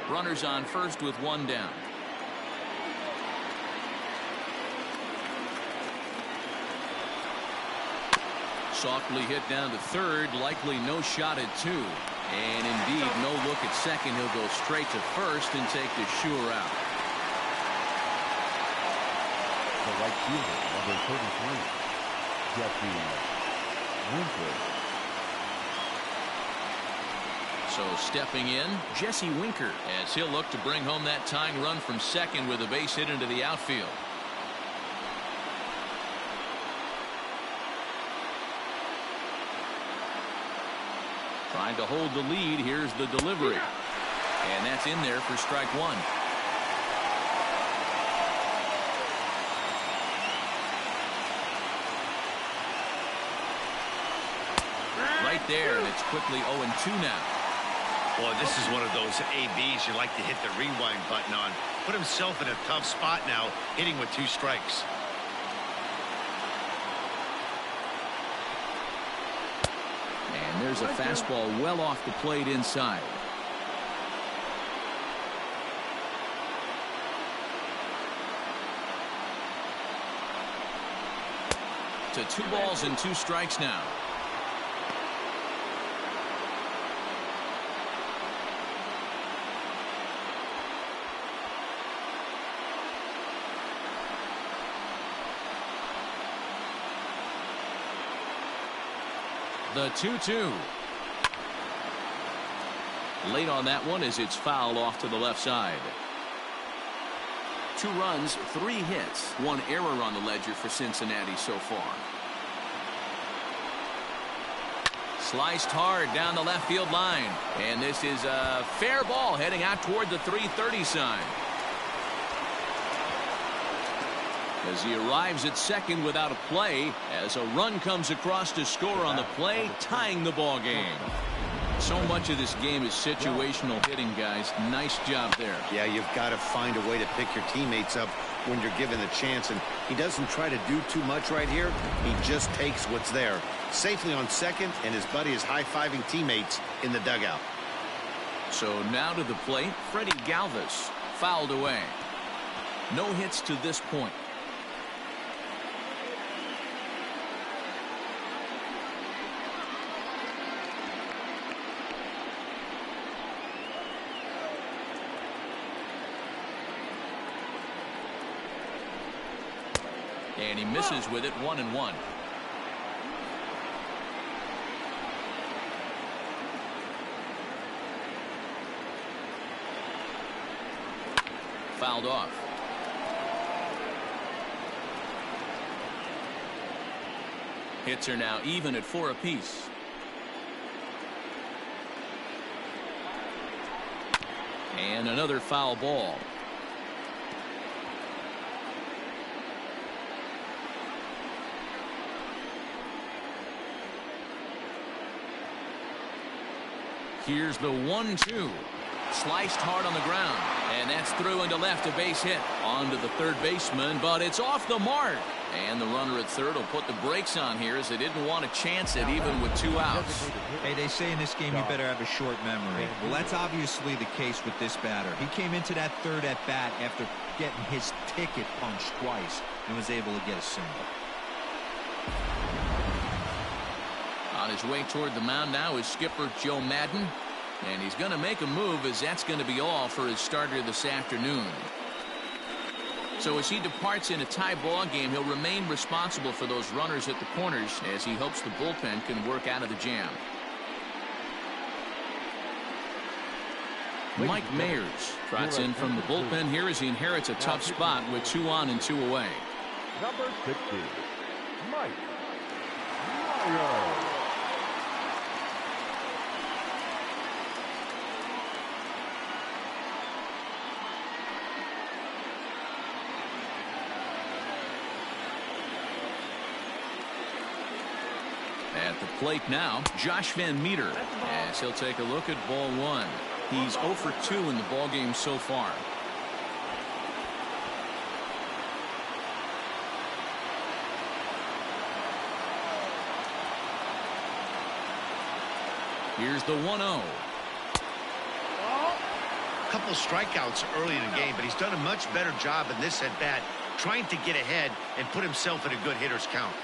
Runners on first with 1 down. Softly hit down to third. Likely no shot at 2. And indeed, no look at second. He'll go straight to first and take the sure out. The right fielder, number 33, Jesse Winker. So stepping in, Jesse Winker, as he'll look to bring home that tying run from second with a base hit into the outfield. Trying to hold the lead. Here's the delivery. And that's in there for strike 1. Right there, and it's quickly 0-2 now. Boy, this is one of those ABs you like to hit the rewind button on. Put himself in a tough spot now, hitting with 2 strikes. And there's a fastball well off the plate inside. To 2 balls and 2 strikes now. The 2-2. Late on that one as it's fouled off to the left side. 2 runs, 3 hits, 1 error on the ledger for Cincinnati so far. Sliced hard down the left field line. And this is a fair ball heading out toward the 330 sign. As he arrives at second without a play, as a run comes across to score on the play, tying the ball game. So much of this game is situational hitting, guys. Nice job there. Yeah, you've got to find a way to pick your teammates up when you're given the chance, and he doesn't try to do too much right here. He just takes what's there. Safely on second, and his buddy is high-fiving teammates in the dugout. So now to the plate, Freddie Galvis fouled away. No hits to this point. And he misses with it, 1-1. Fouled off. Hits are now even at 4 apiece. And another foul ball. Here's the 1-2. Sliced hard on the ground. And that's through into left, a base hit. On to the third baseman, but it's off the mark. And the runner at third will put the brakes on here as they didn't want to chance it even with 2 outs. Hey, they say in this game you better have a short memory. Well, that's obviously the case with this batter. He came into that third at bat after getting his ticket punched twice and was able to get a single. On his way toward the mound now is skipper Joe Madden. And he's going to make a move, as that's going to be all for his starter this afternoon. So as he departs in a tie ball game, he'll remain responsible for those runners at the corners as he hopes the bullpen can work out of the jam. Mike Mayers trots in from the bullpen here as he inherits a tough spot with 2 on and 2 away. Number 60, Mike Mayers. At the plate now, Josh Van Meter, as he'll take a look at ball 1. He's 0 for 2 in the ball game so far. Here's the 1-0. A couple of strikeouts early in the game, but he's done a much better job in this at bat, trying to get ahead and put himself in a good hitter's count.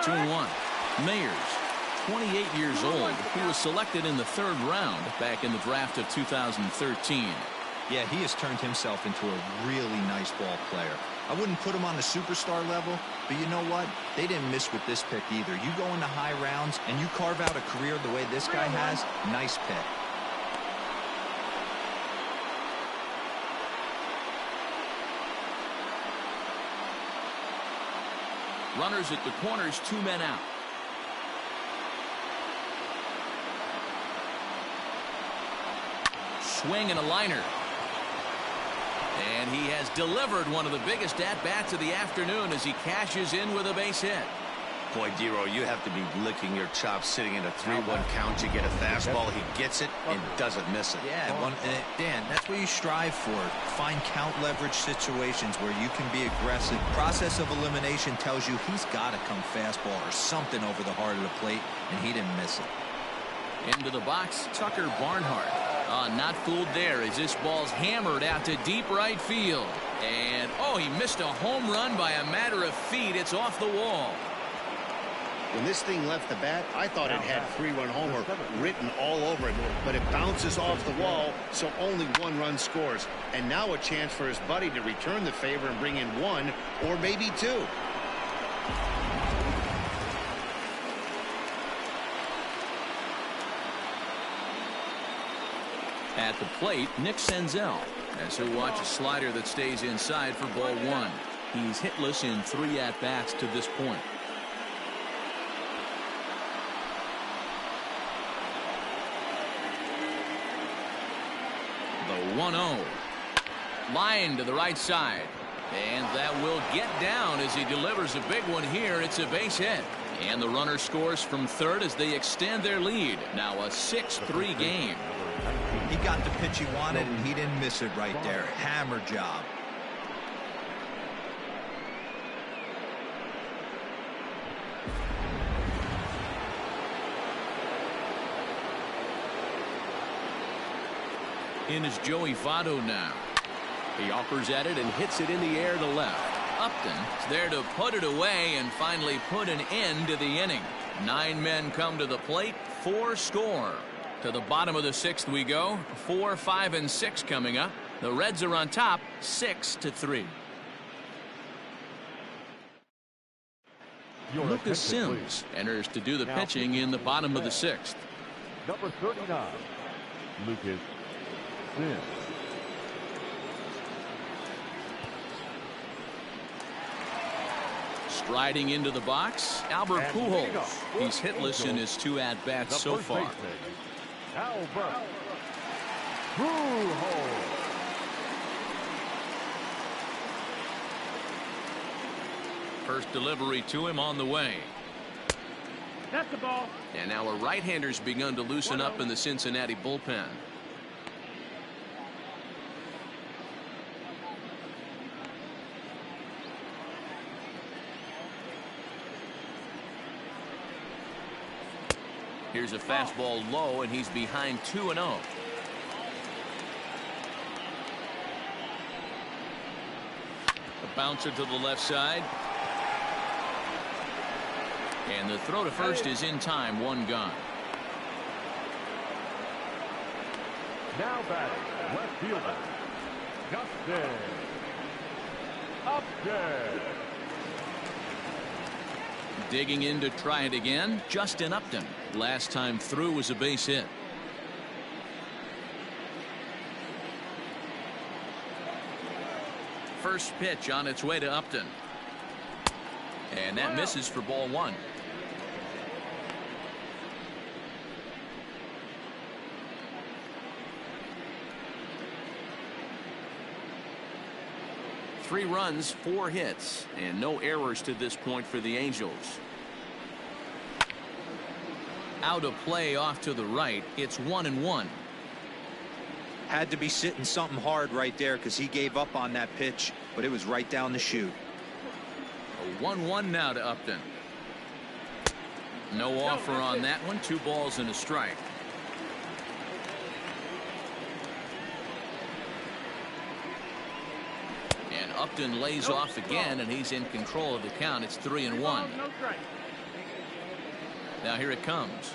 Two and 1. Mayers, 28 years old. He was selected in the 3rd round back in the draft of 2013. Yeah, he has turned himself into a really nice ball player. I wouldn't put him on the superstar level, but you know what? They didn't miss with this pick either. You go into high rounds and you carve out a career the way this guy has, nice pick. Runners at the corners, 2 men out. Swing and a liner. And he has delivered one of the biggest at-bats of the afternoon as he cashes in with a base hit. Boy, Dero, you have to be licking your chops sitting in a 3-1 count. You get a fastball, he gets it and doesn't miss it. Yeah, Dan, that's what you strive for. Find count leverage situations where you can be aggressive. Process of elimination tells you he's got to come fastball or something over the heart of the plate, and he didn't miss it. Into the box, Tucker Barnhart. Not fooled there as this ball's hammered out to deep right field. And, oh, he missed a home run by a matter of feet. It's off the wall. When this thing left the bat, I thought it had 3-run homer written all over it, but it bounces off the wall, so only 1 run scores. And now a chance for his buddy to return the favor and bring in 1 or maybe 2. At the plate, Nick Senzel, as he'll watch a slider that stays inside for ball 1. He's hitless in 3 at-bats to this point. The 1-0. Line to the right side. And that will get down as he delivers a big one here. It's a base hit. And the runner scores from third as they extend their lead. Now a 6-3 game. He got the pitch he wanted, and he didn't miss it right there. Hammer job. In is Joey Votto now. He offers at it and hits it in the air to left. Upton is there to put it away and finally put an end to the inning. 9 men come to the plate, 4 score. To the bottom of the 6th we go. 4, 5, and 6 coming up. The Reds are on top, 6-3. Lucas Sims enters to do the pitching in the bottom of the 6th. Number 39, Lucas Sims. Striding into the box, Albert Pujols. He's hitless in his 2 at-bats so far. Albert Pujols. First delivery to him on the way. That's the ball. And now a right-hander's begun to loosen up in the Cincinnati bullpen. Here's a fastball low, and he's behind 2-0. A bouncer to the left side. And the throw to first is in time, 1 gone. Now batting, left fielder, Justin Upton. Digging in to try it again, Justin Upton. Last time through was a base hit. First pitch on its way to Upton. And that misses for ball 1. Three runs, 4 hits, and no errors to this point for the Angels. Out of play off to the right. It's 1-1. Had to be sitting something hard right there because he gave up on that pitch, but it was right down the chute. A 1-1 now to Upton. No offer on that one. 2 balls and a strike. And Upton lays off again, and he's in control of the count. It's 3-1. No strike. Now here it comes.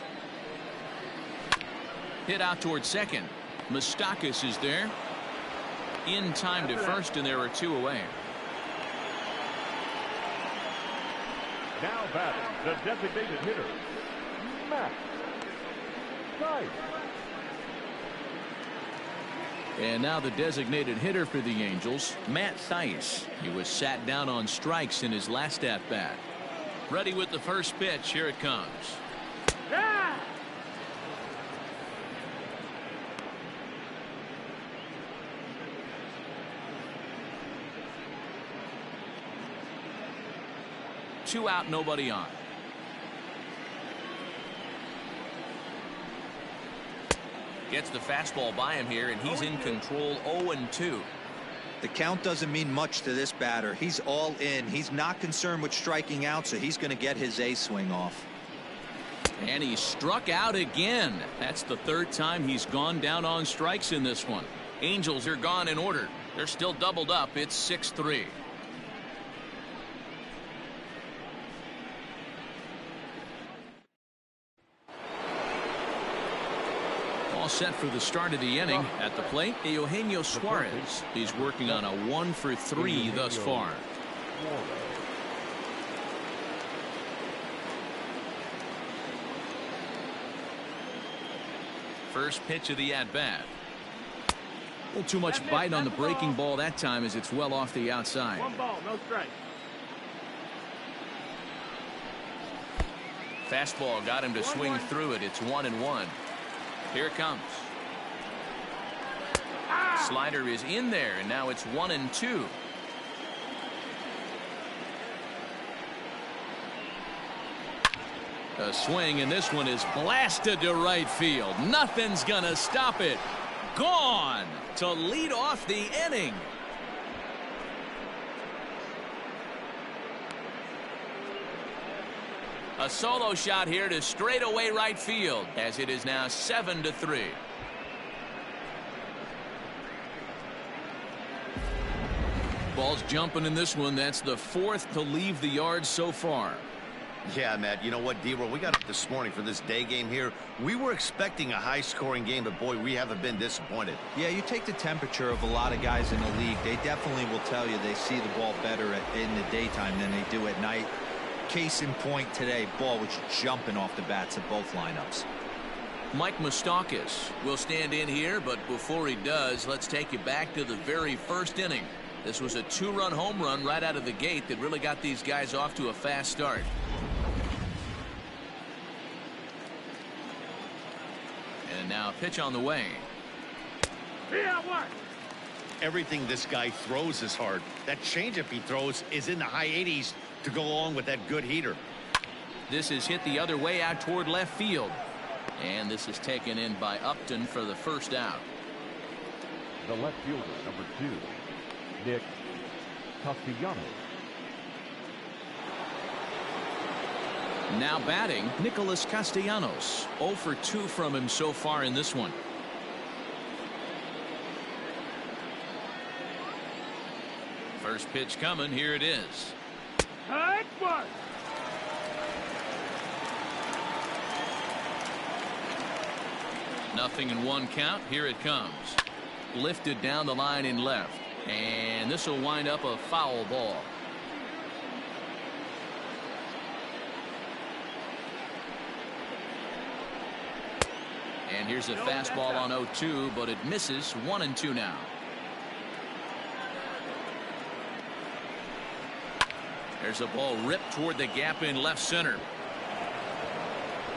Hit out toward second. Moustakas is there. In time to first, and there are 2 away. Now batting, the designated hitter, Matt Thaiss. And now the designated hitter for the Angels, Matt Thaiss. He was sat down on strikes in his last at-bat. Ready with the first pitch. Here it comes. Yeah! Two out, nobody on. Gets the fastball by him here, and he's in control. 0-2. The count doesn't mean much to this batter. He's all in. He's not concerned with striking out, so he's going to get his A swing off. And he struck out again. That's the 3rd time he's gone down on strikes in this one. Angels are gone in order. They're still doubled up. It's 6-3. All set for the start of the inning. At the plate, Eugenio Suarez. He's working on a 1-for-3 thus far. First pitch of the at-bat. A little too much bite on the breaking ball that time as it's well off the outside. 1 ball, no strike. Fastball got him to swing through it. It's 1-1. Here it comes. Slider is in there, and now it's 1-2. A swing, and this one is blasted to right field. Nothing's gonna stop it. Gone to lead off the inning. A solo shot here to straightaway right field, as it is now 7-3. Ball's jumping in this one. That's the 4th to leave the yard so far. Yeah, Matt, you know what, D-Roll, we got up this morning for this day game here. We were expecting a high-scoring game, but, boy, we haven't been disappointed. Yeah, you take the temperature of a lot of guys in the league. They definitely will tell you they see the ball better in the daytime than they do at night. Case in point today, ball was jumping off the bats of both lineups. Mike Moustakas will stand in here, but before he does, let's take you back to the very first inning. This was a 2-run home run right out of the gate that really got these guys off to a fast start. And now a pitch on the way. Everything this guy throws is hard. That changeup he throws is in the high 80s to go along with that good heater. This is hit the other way out toward left field. And this is taken in by Upton for the first out. The left fielder, number 2, Nick Castellanos. Now batting, Nicholas Castellanos. 0 for 2 from him so far in this one. First pitch coming. Here it is. Nothing in 1 count. Here it comes. Lifted down the line in left. And this will wind up a foul ball. And here's a fastball on 0-2, but it misses. 1-2 now. There's a ball ripped toward the gap in left center.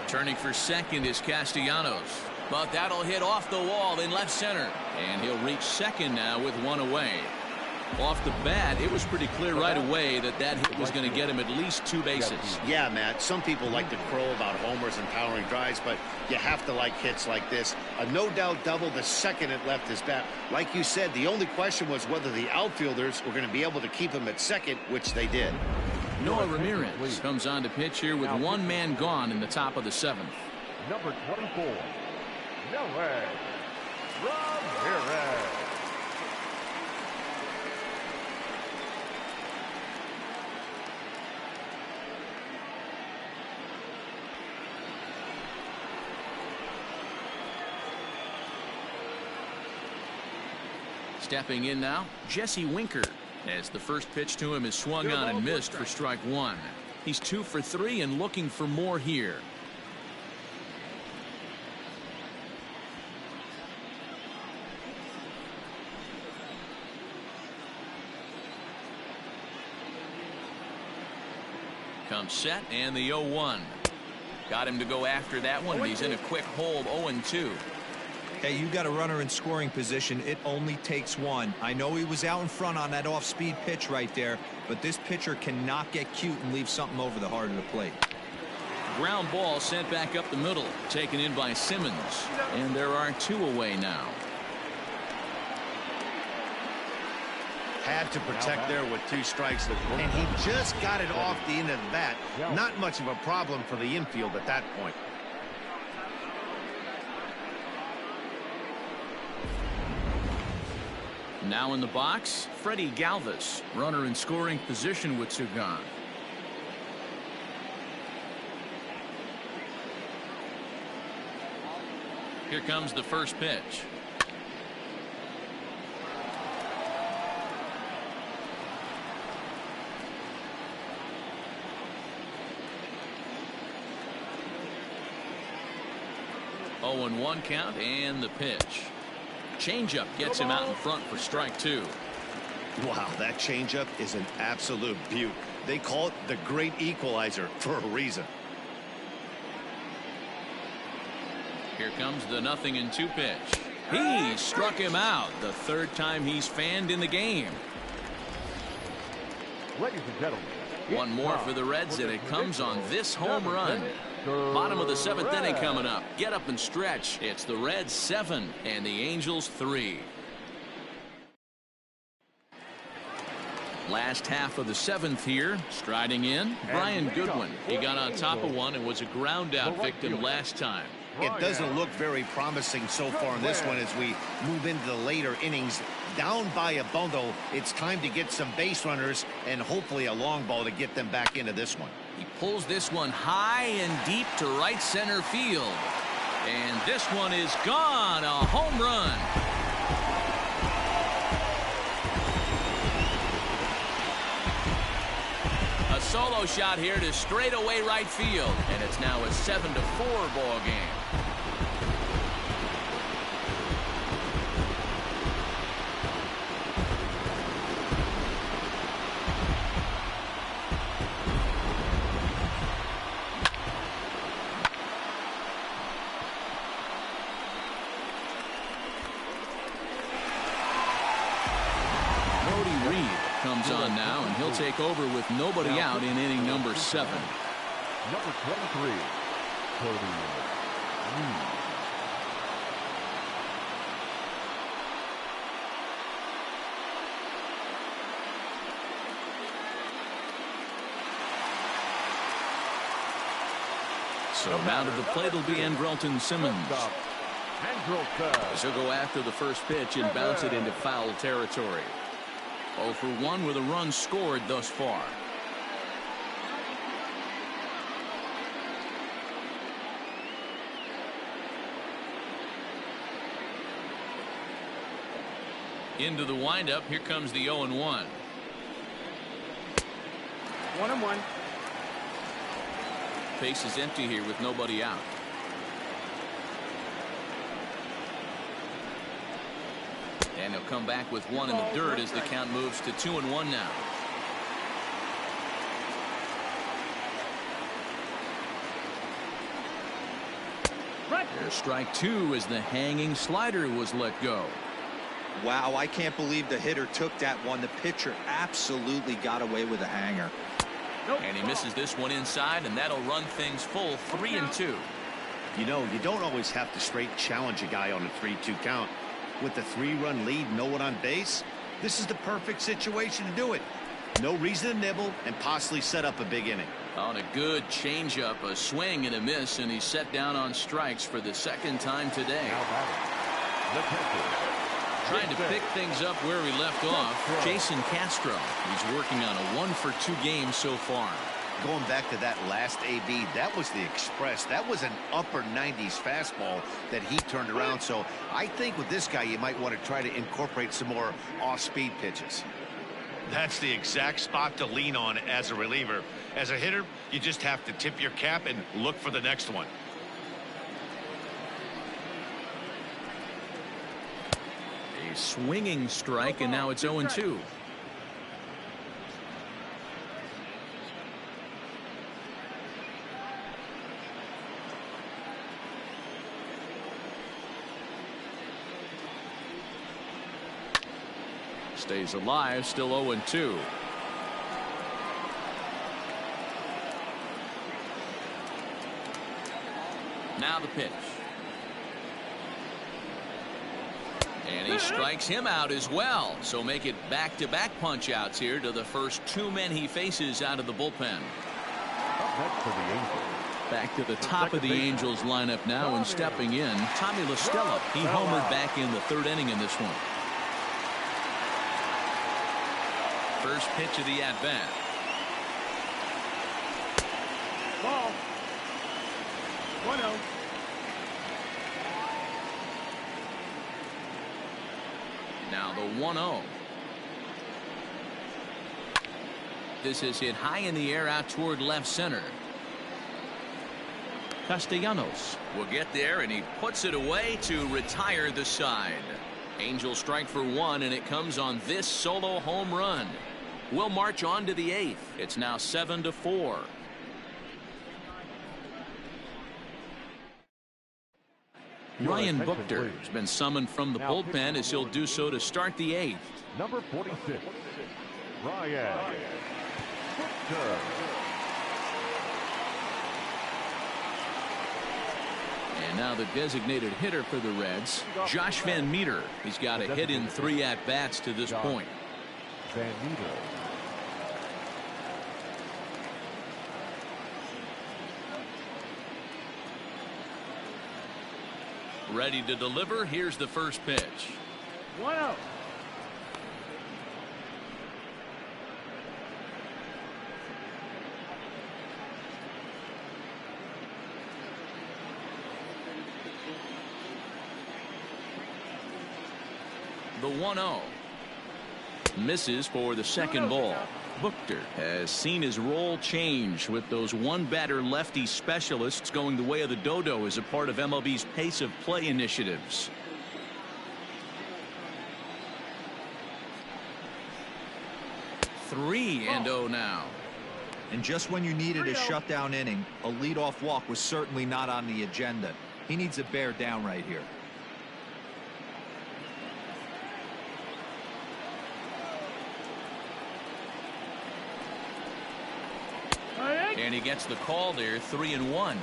Turning for second is Castellanos. But that'll hit off the wall in left center. And he'll reach second now with 1 away. Off the bat, it was pretty clear right away that hit was going to get him at least 2 bases. Yeah, Matt, some people like to crow about homers and powering drives, but you have to like hits like this. A no-doubt double the second it left his bat. Like you said, the only question was whether the outfielders were going to be able to keep him at second, which they did. Noah Ramirez comes on to pitch here with 1 man gone in the top of the 7th. Number 24, Noah Ramirez. Stepping in now, Jesse Winker, as the first pitch to him is swung on and missed for strike 1. He's 2 for 3 and looking for more here. Comes set, and the 0-1. Got him to go after that one, and he's in a quick hold. 0-2. Hey, you got a runner in scoring position. It only takes 1. I know he was out in front on that off-speed pitch right there, but this pitcher cannot get cute and leave something over the heart of the plate. Ground ball sent back up the middle, taken in by Simmons, and there are 2 away now. Had to protect there with 2 strikes, and he just got it off the end of the bat. Not much of a problem for the infield at that point. Now in the box, Freddie Galvis, runner in scoring position with 2 gone. Here comes the first pitch. Oh, and 1 count, and the pitch. Changeup gets him out in front for strike 2. Wow, that changeup is an absolute beaut. They call it the great equalizer for a reason. Here comes the 0-2 pitch. He struck him out, the 3rd time he's fanned in the game. Ladies and gentlemen, One more for the Reds, and it comes on this home run. Bottom of the 7th inning coming up. Get up and stretch. It's the Reds 7 and the Angels 3. Last half of the 7th here. Striding in, Brian Goodwin. He got on top of one and was a ground out victim last time. It doesn't look very promising so far in this one as we move into the later innings. Down by a bundle, it's time to get some base runners and hopefully a long ball to get them back into this one. He pulls this one high and deep to right center field. And this one is gone. A home run. A solo shot here to straightaway right field. And it's now a 7-4 ball game. Comes on now, and he'll take over with nobody out in inning number 7. Number 23, Cody Reed. So now to the plate will be Andrelton Simmons. As he'll go after the first pitch and bounce it into foul territory. 0 for 1 with a run scored thus far. Into the windup. Here comes the 0-1. 1-1. Base is empty here with nobody out. And he'll come back with one in the dirt as the count moves to 2-1 now. There's strike 2 as the hanging slider was let go. Wow, I can't believe the hitter took that one. The pitcher absolutely got away with a hanger. And he misses this one inside, and that'll run things full 3-2. You know, you don't always have to straight challenge a guy on a 3-2 count. With the 3-run lead, no one on base, this is the perfect situation to do it. No reason to nibble and possibly set up a big inning. On a good changeup, a swing and a miss, and he's set down on strikes for the 2nd time today. Trying to pick things up where we left off, Jason Castro. He's working on a 1-for-2 game so far. Going back to that last AB, that was the Express. That was an upper 90s fastball that he turned around. So I think with this guy, you might want to try to incorporate some more off-speed pitches. That's the exact spot to lean on as a reliever. As a hitter, you just have to tip your cap and look for the next one. A swinging strike, and now it's 0-2. Stays alive, still 0-2. Now the pitch. And he strikes him out as well. So make it back-to-back punch-outs here to the first 2 men he faces out of the bullpen. Back to the top of the Angels lineup now, and stepping in, Tommy La Stella. He homered back in the 3rd inning in this one. First pitch of the at-bat. Ball. 1-0. Now the 1-0. This is hit high in the air out toward left center. Castellanos will get there, and he puts it away to retire the side. Angels strike for one, and it comes on this solo home run. We'll march on to the 8th. It's now 7-4. Ryan Buchter has been summoned from the bullpen as he'll do so to start the 8th. Number 46, Ryan Buchter. And now the designated hitter for the Reds, Josh Van Meter. He's got a hit in 3 at-bats to this point. Van Meter. Ready to deliver. Here's the first pitch. 1-0. The 1-0 misses for the second ball. Buchter has seen his role change with those one-batter lefty specialists going the way of the dodo as a part of MLB's pace of play initiatives. Three and 0 now. And just when you needed a shutdown inning, a leadoff walk was certainly not on the agenda. He needs to bear down right here. And he gets the call there, 3-1.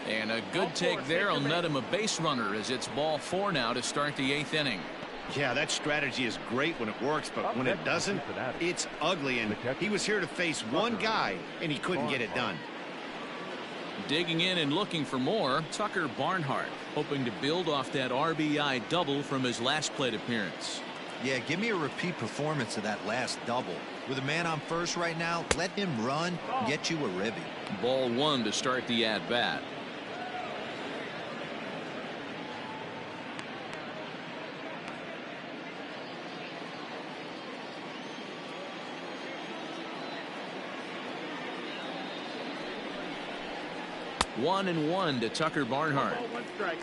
And a good take there will net him a base runner as it's ball 4 now to start the 8th inning. Yeah, that strategy is great when it works, but when it doesn't, it's ugly. And he was here to face one guy, and he couldn't get it done. Digging in and looking for more, Tucker Barnhart, hoping to build off that RBI double from his last plate appearance. Yeah, give me a repeat performance of that last double. With a man on first right now, let him run and get you a ribby. Ball 1 to start the at-bat. One and 1 to Tucker Barnhart. 1 strike.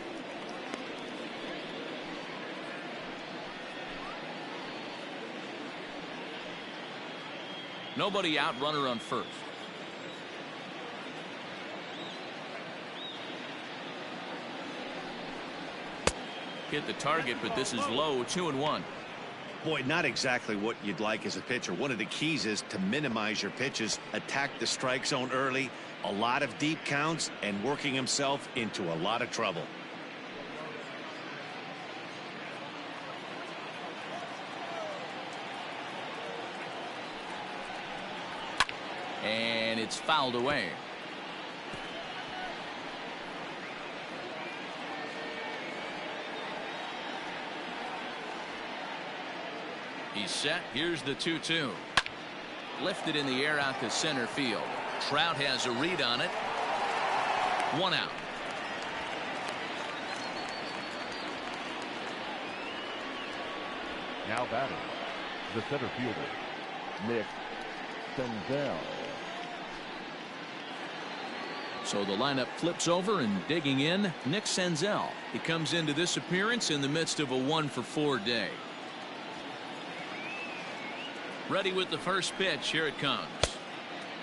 Nobody out, runner on first. Hit the target, but this is low. 2-1. Boy, not exactly what you'd like as a pitcher. One of the keys is to minimize your pitches, attack the strike zone early, a lot of deep counts, and working himself into a lot of trouble. And it's fouled away. He's set. Here's the 2-2. Lifted in the air out to center field. Trout has a read on it. 1 out. Now batting, the center fielder, Nick Senzel. So the lineup flips over, and digging in, Nick Senzel. He comes into this appearance in the midst of a 1-for-4 day. Ready with the first pitch. Here it comes.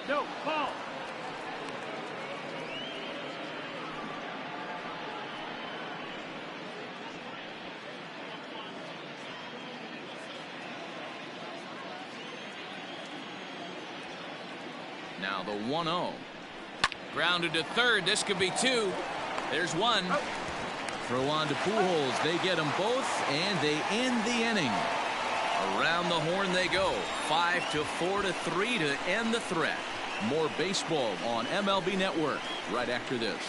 No, ball. Now the 1-0. Grounded to third. This could be 2. There's 1. Throw on to Pujols. They get them both, and they end the inning. Around the horn they go. 5-4-3 to end the threat. More baseball on MLB Network right after this.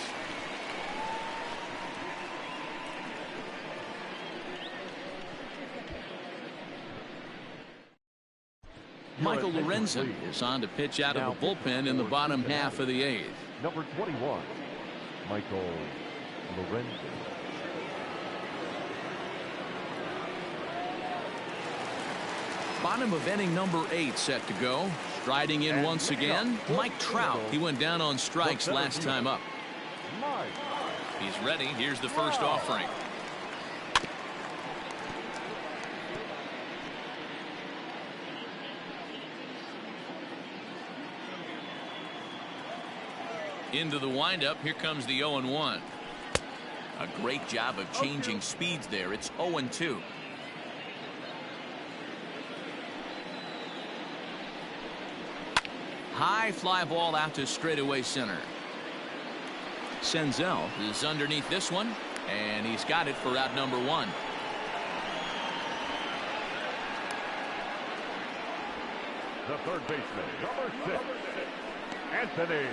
Michael Lorenzen is on to pitch out of the bullpen in the bottom half of the 8th. Number 21, Michael Lorenzen. Bottom of inning number 8 set to go. Striding in once again, Mike Trout. He went down on strikes last time up. He's ready. Here's the first offering. Into the windup. Here comes the 0-1. A great job of changing speeds there. It's 0-2. High fly ball out to straightaway center. Senzel is underneath this one, and he's got it for out number 1. The third baseman, number 6, Anthony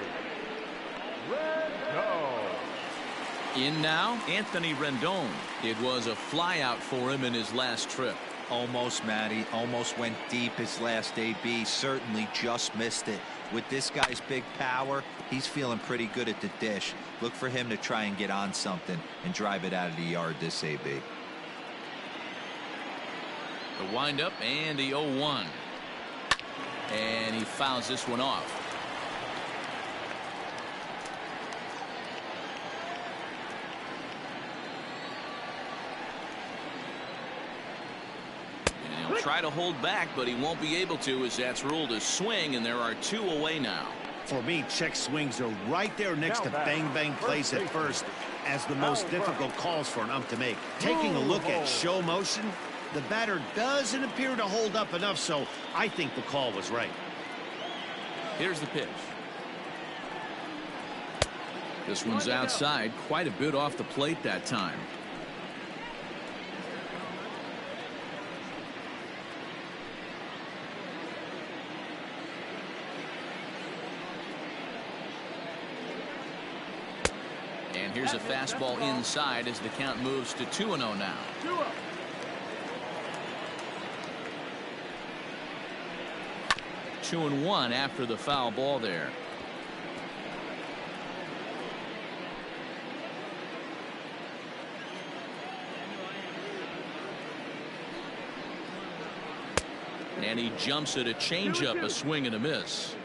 Rendon. In now, Anthony Rendon. It was a flyout for him in his last trip. Almost, Matty. Almost went deep his last AB. Certainly just missed it. With this guy's big power, he's feeling pretty good at the dish. Look for him to try and get on something and drive it out of the yard this AB. The windup and the 0-1. And he fouls this one off. Try to hold back, but he won't be able to, as that's ruled a swing, and there are 2 away now. For me, check swings are right there next to bang-bang plays at first as the most difficult calls for an ump to make. Taking a look at show motion, the batter doesn't appear to hold up enough, so I think the call was right. Here's the pitch. This one's outside, quite a bit off the plate that time. And here's a fastball inside as the count moves to 2-0 now. 2-1 after the foul ball there. And he jumps at a changeup, a swing and a miss.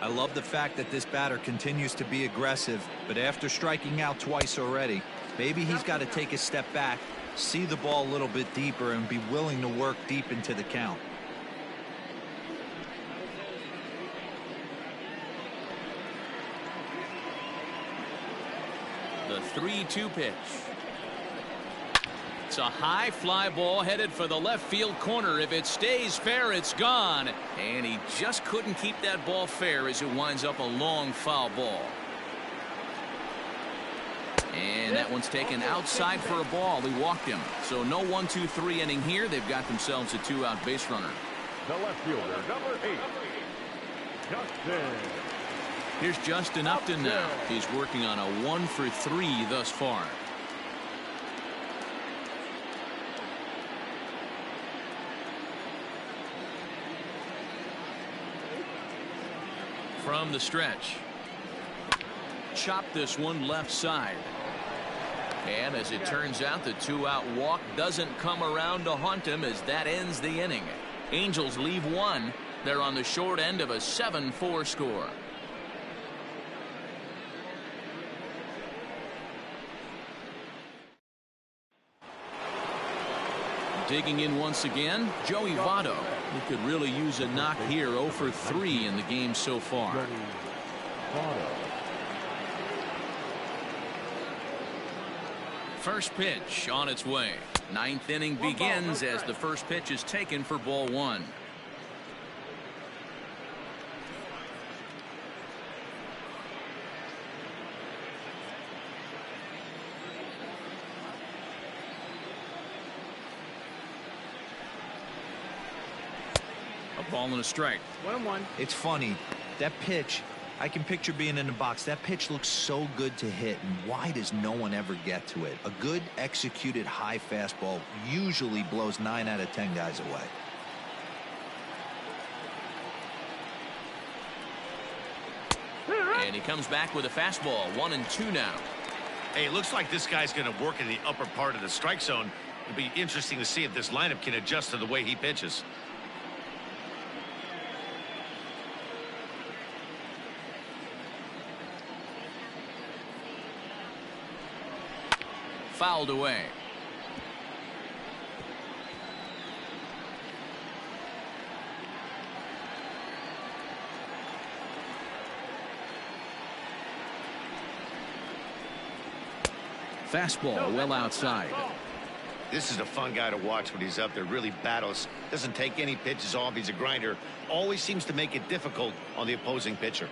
I love the fact that this batter continues to be aggressive, but after striking out twice already, maybe he's got to take a step back, see the ball a little bit deeper, and be willing to work deep into the count. The 3-2 pitch. It's a high fly ball headed for the left field corner. If it stays fair, it's gone. And he just couldn't keep that ball fair as it winds up a long foul ball. And that one's taken outside for a ball. He walked him. So no 1-2-3 inning here. They've got themselves a 2-out base runner. The left fielder, number 8, Justin. Here's Justin Upton now. He's working on a 1-for-3 thus far. From the stretch. Chop this one left side. And as it turns out, the 2-out walk doesn't come around to haunt him as that ends the inning. Angels leave 1. They're on the short end of a 7-4 score. Digging in once again, Joey Votto. He could really use a knock here. 0-for-3 in the game so far. First pitch on its way. 9th inning begins as the first pitch is taken for ball 1. A ball and a strike. 1-1. It's funny, that pitch, I can picture being in the box. That pitch looks so good to hit, and why does no one ever get to it? A good executed high fastball usually blows 9 out of 10 guys away. And he comes back with a fastball. 1-2 now. Hey, it looks like this guy's going to work in the upper part of the strike zone. It'll be interesting to see if this lineup can adjust to the way he pitches. Fouled away. Fastball well outside. This is a fun guy to watch when he's up there. Really battles. Doesn't take any pitches off. He's a grinder. Always seems to make it difficult on the opposing pitcher.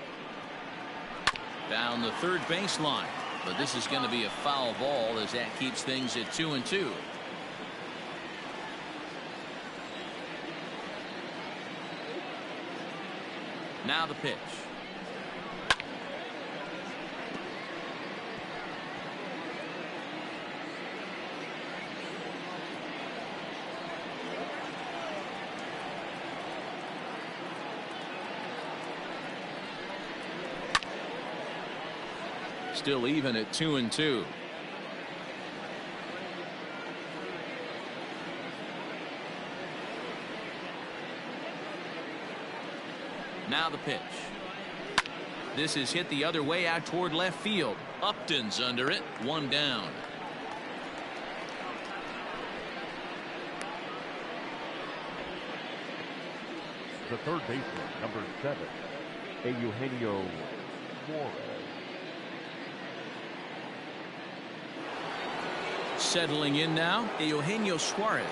Down the third baseline. But this is going to be a foul ball as that keeps things at 2-2. Now the pitch. Still even at 2-2. Now the pitch. This is hit the other way out toward left field. Upton's under it. One down. The third baseman, number 7, Eugenio Suarez. Settling in now, Eugenio Suarez.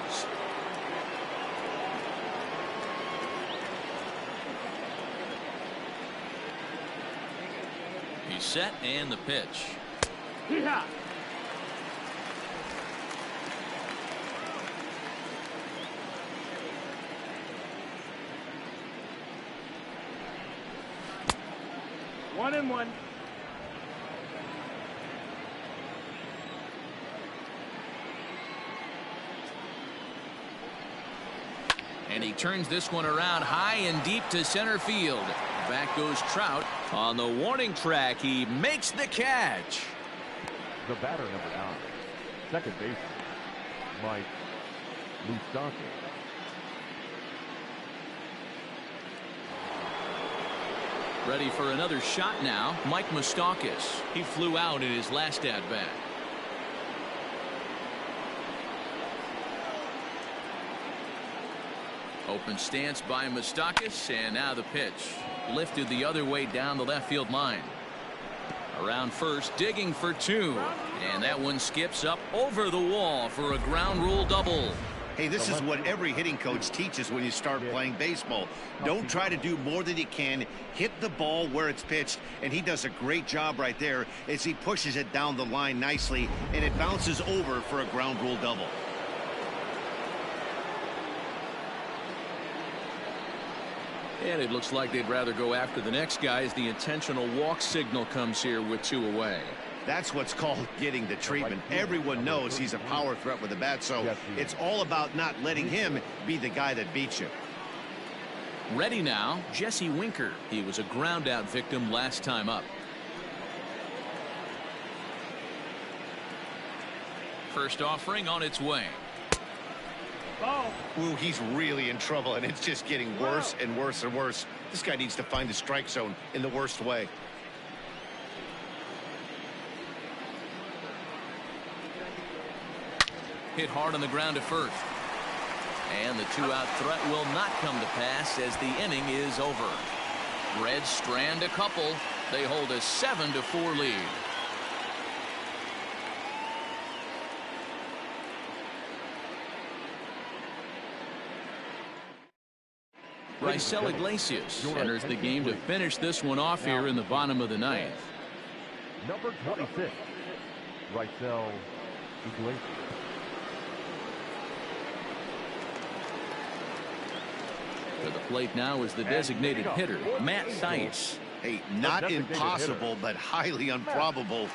He's set and the pitch. Yeah. One and one. And he turns this one around high and deep to center field. Back goes Trout. On the warning track, he makes the catch. The batter, number 9, second baseman, Mike Moustakas. Ready for another shot now, Mike Moustakas. He flew out in his last at-bat. Open stance by Moustakas, and now the pitch. Lifted the other way down the left field line. Around first, digging for 2. And that one skips up over the wall for a ground rule double. Hey, this is what every hitting coach teaches when you start playing baseball. Don't try to do more than you can. Hit the ball where it's pitched, and he does a great job right there as he pushes it down the line nicely, and it bounces over for a ground rule double. And it looks like they'd rather go after the next guy as the intentional walk signal comes here with 2 away. That's what's called getting the treatment. Everyone knows he's a power threat with the bat, so it's all about not letting him be the guy that beats you. Ready now, Jesse Winker. He was a ground out victim last time up. First offering on its way. Ball. Ooh, he's really in trouble, and it's just getting worse and worse and worse. This guy needs to find the strike zone in the worst way. Hit hard on the ground at first. And the 2-out threat will not come to pass as the inning is over. Reds strand a couple. They hold a 7-4 lead. Raisel Iglesias enters the game to finish this one off here in the bottom of the 9th. Number 26, Raisel Iglesias. To the plate now is the designated hitter, Matt Thaiss. Hey, not impossible, but highly improbable.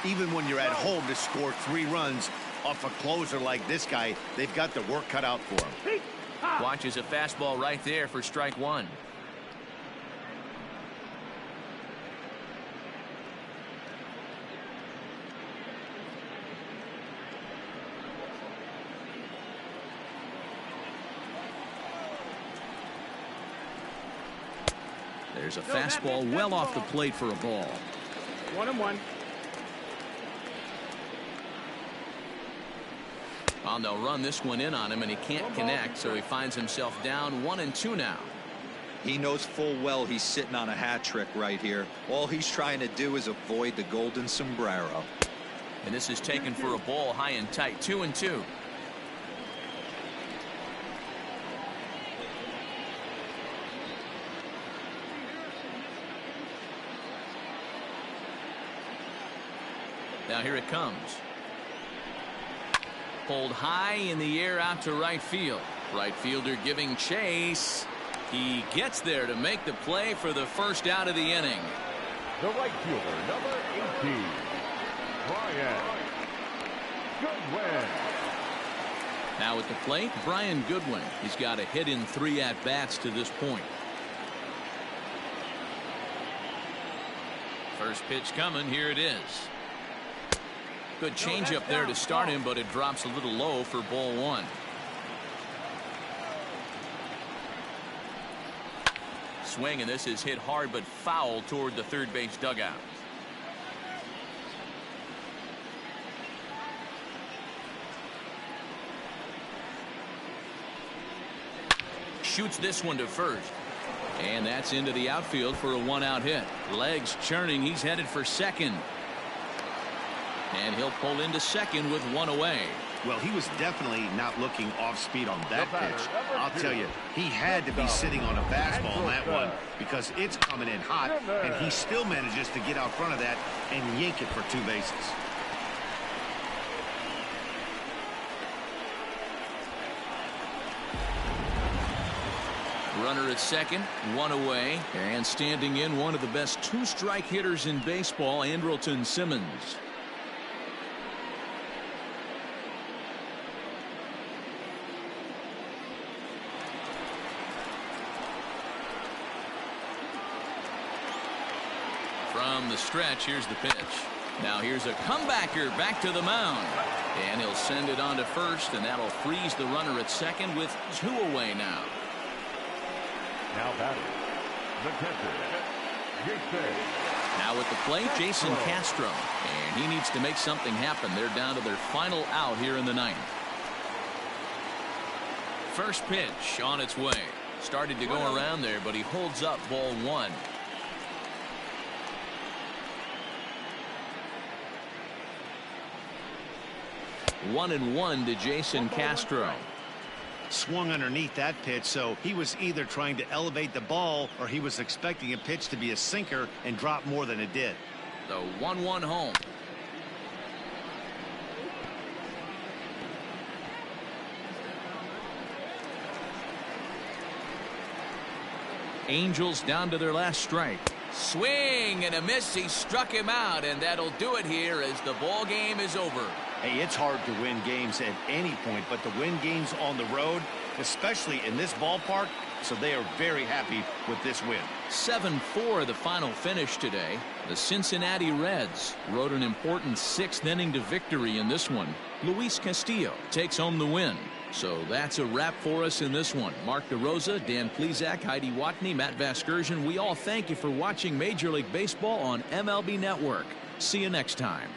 Even when you're at home to score 3 runs off a closer like this guy, they've got the work cut out for him. Watches a fastball right there for strike 1. There's a fastball well off the plate for a ball. 1-1. Well, they'll run this one in on him, and he can't connect, so he finds himself down 1-2 now. He knows full well he's sitting on a hat trick right here. All he's trying to do is avoid the golden sombrero. And this is taken for a ball high and tight. 2-2. Now here it comes. Pulled high in the air out to right field. Right fielder giving chase. He gets there to make the play for the first out of the inning. The right fielder, number 18, Brian Goodwin. Now at the plate, Brian Goodwin. He's got a hit in 3 at-bats to this point. First pitch coming. Here it is. Good changeup there to start him, but it drops a little low for ball 1. Swing, and this is hit hard but foul toward the third base dugout. Shoots this one to first. And that's into the outfield for a 1-out hit. Legs churning. He's headed for second. And he'll pull into second with 1 away. Well, he was definitely not looking off speed on that pitch. I'll tell you, he had to be sitting on a fastball on that one because it's coming in hot, and he still manages to get out front of that and yank it for 2 bases. Runner at second, 1 away, and standing in one of the best 2-strike hitters in baseball, Andrelton Simmons. From the stretch, here's the pitch. Now here's a comebacker back to the mound. And he'll send it on to first, and that'll freeze the runner at second with 2 away now. Now batting, the catcher, Jason. Now at the plate, Jason Castro. And he needs to make something happen. They're down to their final out here in the 9th. First pitch on its way. Started to go around there, but he holds up ball 1. One and 1 to Jason Castro. Swung underneath that pitch, so he was either trying to elevate the ball or he was expecting a pitch to be a sinker and drop more than it did. The 1-1 home. Angels down to their last strike. Swing and a miss. He struck him out, and that'll do it here as the ball game is over. Hey, it's hard to win games at any point, but to win games on the road, especially in this ballpark, so they are very happy with this win. 7-4 the final finish today. The Cincinnati Reds rode an important 6th inning to victory in this one. Luis Castillo takes home the win. So that's a wrap for us in this one. Mark DeRosa, Dan Plesac, Heidi Watney, Matt Vasgersian. We all thank you for watching Major League Baseball on MLB Network. See you next time.